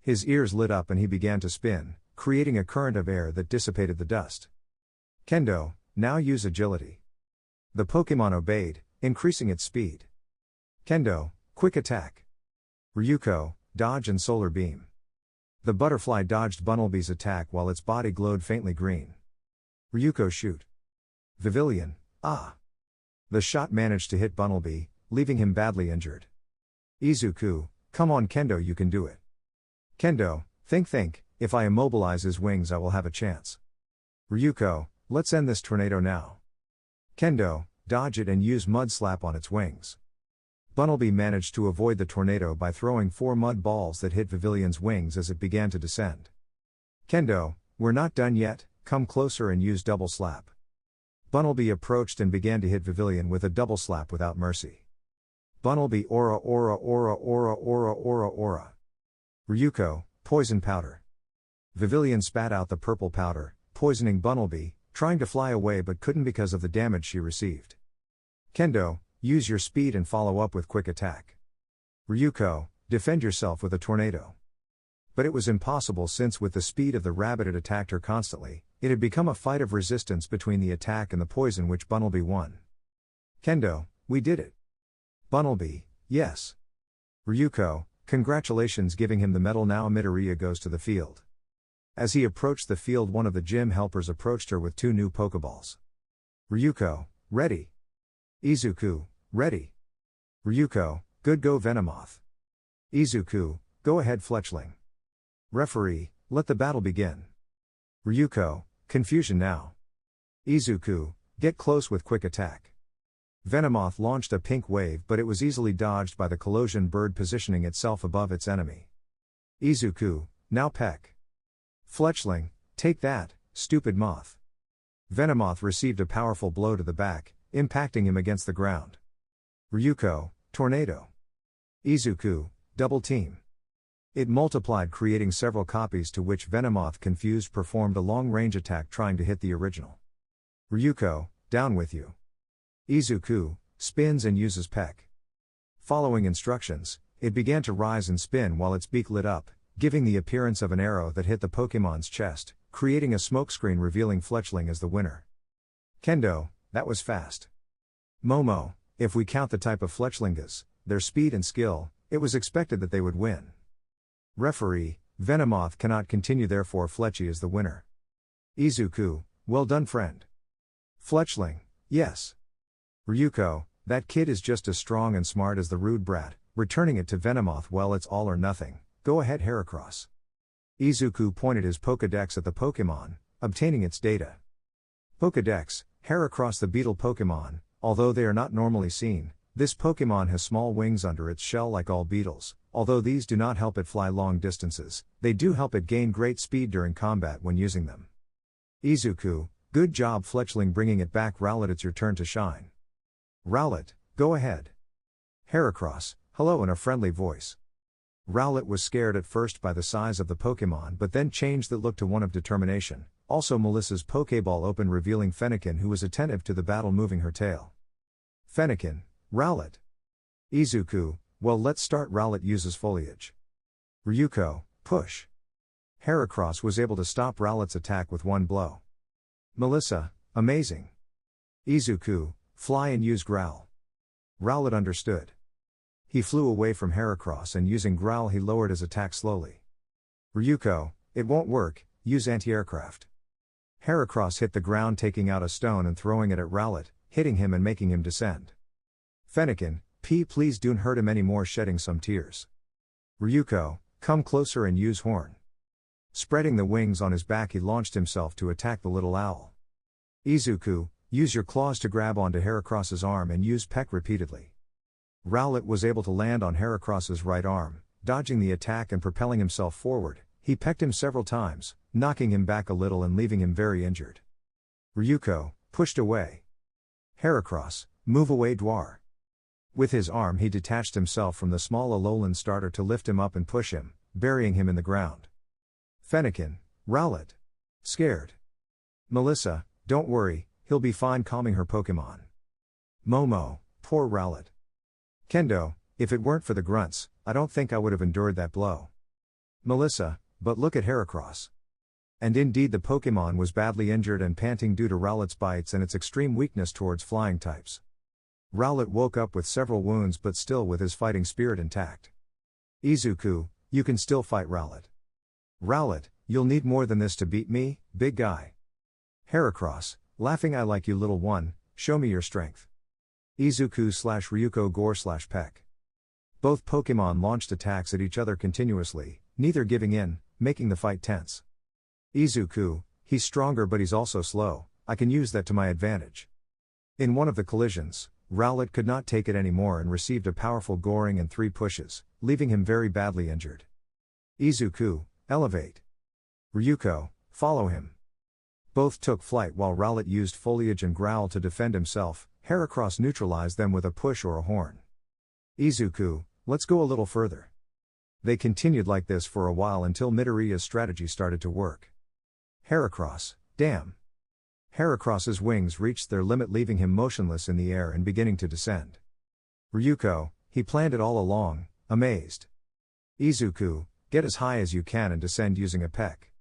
His ears lit up and he began to spin, creating a current of air that dissipated the dust. Kendo, now use agility. The Pokémon obeyed, increasing its speed. Kendo, quick attack. Ryuko, dodge and solar beam. The butterfly dodged Bunnelby's attack while its body glowed faintly green. Ryuko shoot. Vivillon, ah. The shot managed to hit Bunnelby, leaving him badly injured. Izuku, come on Kendo, you can do it. Kendo, think, if I immobilize his wings I will have a chance. Ryuko, let's end this tornado now. Kendo, dodge it and use mud slap on its wings. Bunnelby managed to avoid the tornado by throwing 4 mud balls that hit Vivillon's wings as it began to descend. Kendo, we're not done yet, come closer and use double slap. Bunnelby approached and began to hit Vivillon with a double slap without mercy. Bunnelby aura. Ryuko, poison powder. Vivillon spat out the purple powder, poisoning Bunnelby, trying to fly away but couldn't because of the damage she received. Kendo, use your speed and follow up with quick attack. Ryuko, defend yourself with a tornado. But it was impossible since with the speed of the rabbit it attacked her constantly, it had become a fight of resistance between the attack and the poison which Bunnelby won. Kendo, we did it. Bunnelby, yes. Ryuko, congratulations, giving him the medal. Now Midoriya goes to the field. As he approached the field one of the gym helpers approached her with 2 new Pokeballs. Ryuko, ready. Izuku, ready. Ryuko, good go Venomoth. Izuku, go ahead Fletchling. Referee, let the battle begin. Ryuko, confusion now. Izuku, get close with quick attack. Venomoth launched a pink wave but it was easily dodged by the Collision bird positioning itself above its enemy. Izuku, now peck. Fletchling, take that, stupid moth. Venomoth received a powerful blow to the back, impacting him against the ground. Ryuko, tornado. Izuku, double team. It multiplied, creating several copies to which Venomoth confused performed a long-range attack trying to hit the original. Ryuko, down with you. Izuku, spins and uses peck. Following instructions, it began to rise and spin while its beak lit up, giving the appearance of an arrow that hit the Pokémon's chest, creating a smokescreen revealing Fletchling as the winner. Kendo, that was fast. Momo, if we count the type of Fletchlingas, their speed and skill, it was expected that they would win. Referee, Venomoth cannot continue, therefore Fletchy is the winner. Izuku, well done friend. Fletchling, yes. Ryuko, that kid is just as strong and smart as the rude brat, returning it to Venomoth. Well, it's all or nothing, go ahead Heracross. Izuku pointed his Pokédex at the Pokémon, obtaining its data. Pokédex, Heracross the beetle Pokémon, although they are not normally seen, this Pokémon has small wings under its shell like all beetles, although these do not help it fly long distances, they do help it gain great speed during combat when using them. Izuku, good job Fletchling bringing it back. Rowlet, it's your turn to shine. Rowlet, go ahead. Heracross, hello in a friendly voice. Rowlet was scared at first by the size of the Pokémon but then changed the look to one of determination. Also Melissa's Pokéball opened revealing Fennekin, who was attentive to the battle, moving her tail. Fennekin, Rowlet. Izuku, well let's start. Rowlet uses foliage. Ryuko, push. Heracross was able to stop Rowlet's attack with one blow. Melissa, amazing. Izuku, fly and use growl. Rowlet understood. He flew away from Heracross and using growl he lowered his attack slowly. Ryuko, it won't work, use anti-aircraft. Heracross hit the ground, taking out a stone and throwing it at Rowlet, hitting him and making him descend. Fennekin, please don't hurt him anymore, shedding some tears. Ryuko, come closer and use horn. Spreading the wings on his back he launched himself to attack the little owl. Izuku, use your claws to grab onto Heracross's arm and use peck repeatedly. Rowlet was able to land on Heracross's right arm, dodging the attack and propelling himself forward, he pecked him several times, knocking him back a little and leaving him very injured. Ryuko, pushed away. Heracross, move away Dwar. With his arm he detached himself from the small Alolan starter to lift him up and push him, burying him in the ground. Fennekin, Rowlet. Scared. Melissa, don't worry, he'll be fine, calming her Pokémon. Momo, poor Rowlet. Kendo, if it weren't for the grunts, I don't think I would have endured that blow. Melissa, but look at Heracross. And indeed the Pokémon was badly injured and panting due to Rowlet's bites and its extreme weakness towards flying types. Rowlet woke up with several wounds but still with his fighting spirit intact. Izuku, you can still fight Rowlet. Rowlet, you'll need more than this to beat me, big guy. Heracross, laughing, I like you little one, show me your strength. Izuku/Ryuko gore/Peck. Both Pokémon launched attacks at each other continuously, neither giving in, making the fight tense. Izuku, he's stronger but he's also slow, I can use that to my advantage. In one of the collisions, Rowlet could not take it anymore and received a powerful goring and 3 pushes, leaving him very badly injured. Izuku, elevate. Ryuko, follow him. Both took flight while Rowlet used foliage and growl to defend himself. Heracross neutralized them with a push or a horn. Izuku, let's go a little further. They continued like this for a while until Midoriya's strategy started to work. Heracross, damn. Heracross's wings reached their limit, leaving him motionless in the air and beginning to descend. Ryuko, he planned it all along, amazed. Izuku, get as high as you can and descend using a peck.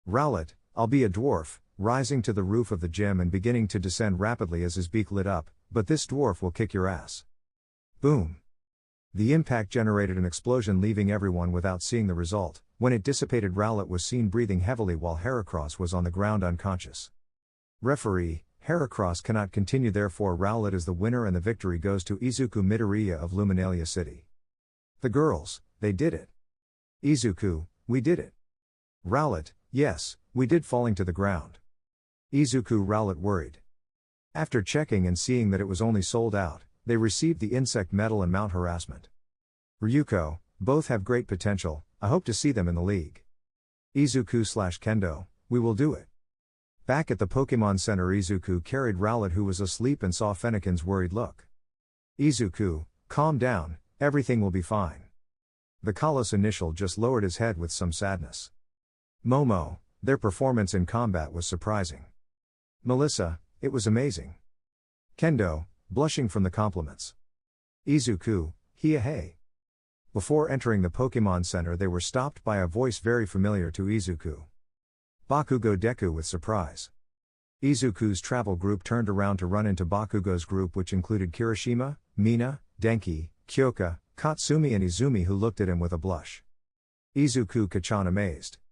Rowlet, I'll be a dwarf, rising to the roof of the gym and beginning to descend rapidly as his beak lit up, but this dwarf will kick your ass. Boom. The impact generated an explosion, leaving everyone without seeing the result. When it dissipated, Rowlet was seen breathing heavily while Heracross was on the ground unconscious. Referee, Heracross cannot continue, therefore Rowlet is the winner and the victory goes to Izuku Midoriya of Luminalia City. The girls, they did it. Izuku, we did it. Rowlet, yes, we did, falling to the ground. Izuku, Rowlet worried. After checking and seeing that it was only sold out, they received the insect medal and mount harassment. Ryuko, both have great potential, I hope to see them in the league. Izuku/Kendo, we will do it. Back at the Pokémon Center, Izuku carried Rowlet, who was asleep, and saw Fennekin's worried look. Izuku, calm down, everything will be fine. The Kalos initial just lowered his head with some sadness. Momo, their performance in combat was surprising. Melissa, it was amazing. Kendo, blushing from the compliments. Izuku, hey. Before entering the Pokémon Center, they were stopped by a voice very familiar to Izuku. Bakugo Deku with surprise. Izuku's travel group turned around to run into Bakugo's group, which included Kirishima, Mina, Denki, Kyoka, Katsumi and Izumi, who looked at him with a blush. Izuku-chan amazed.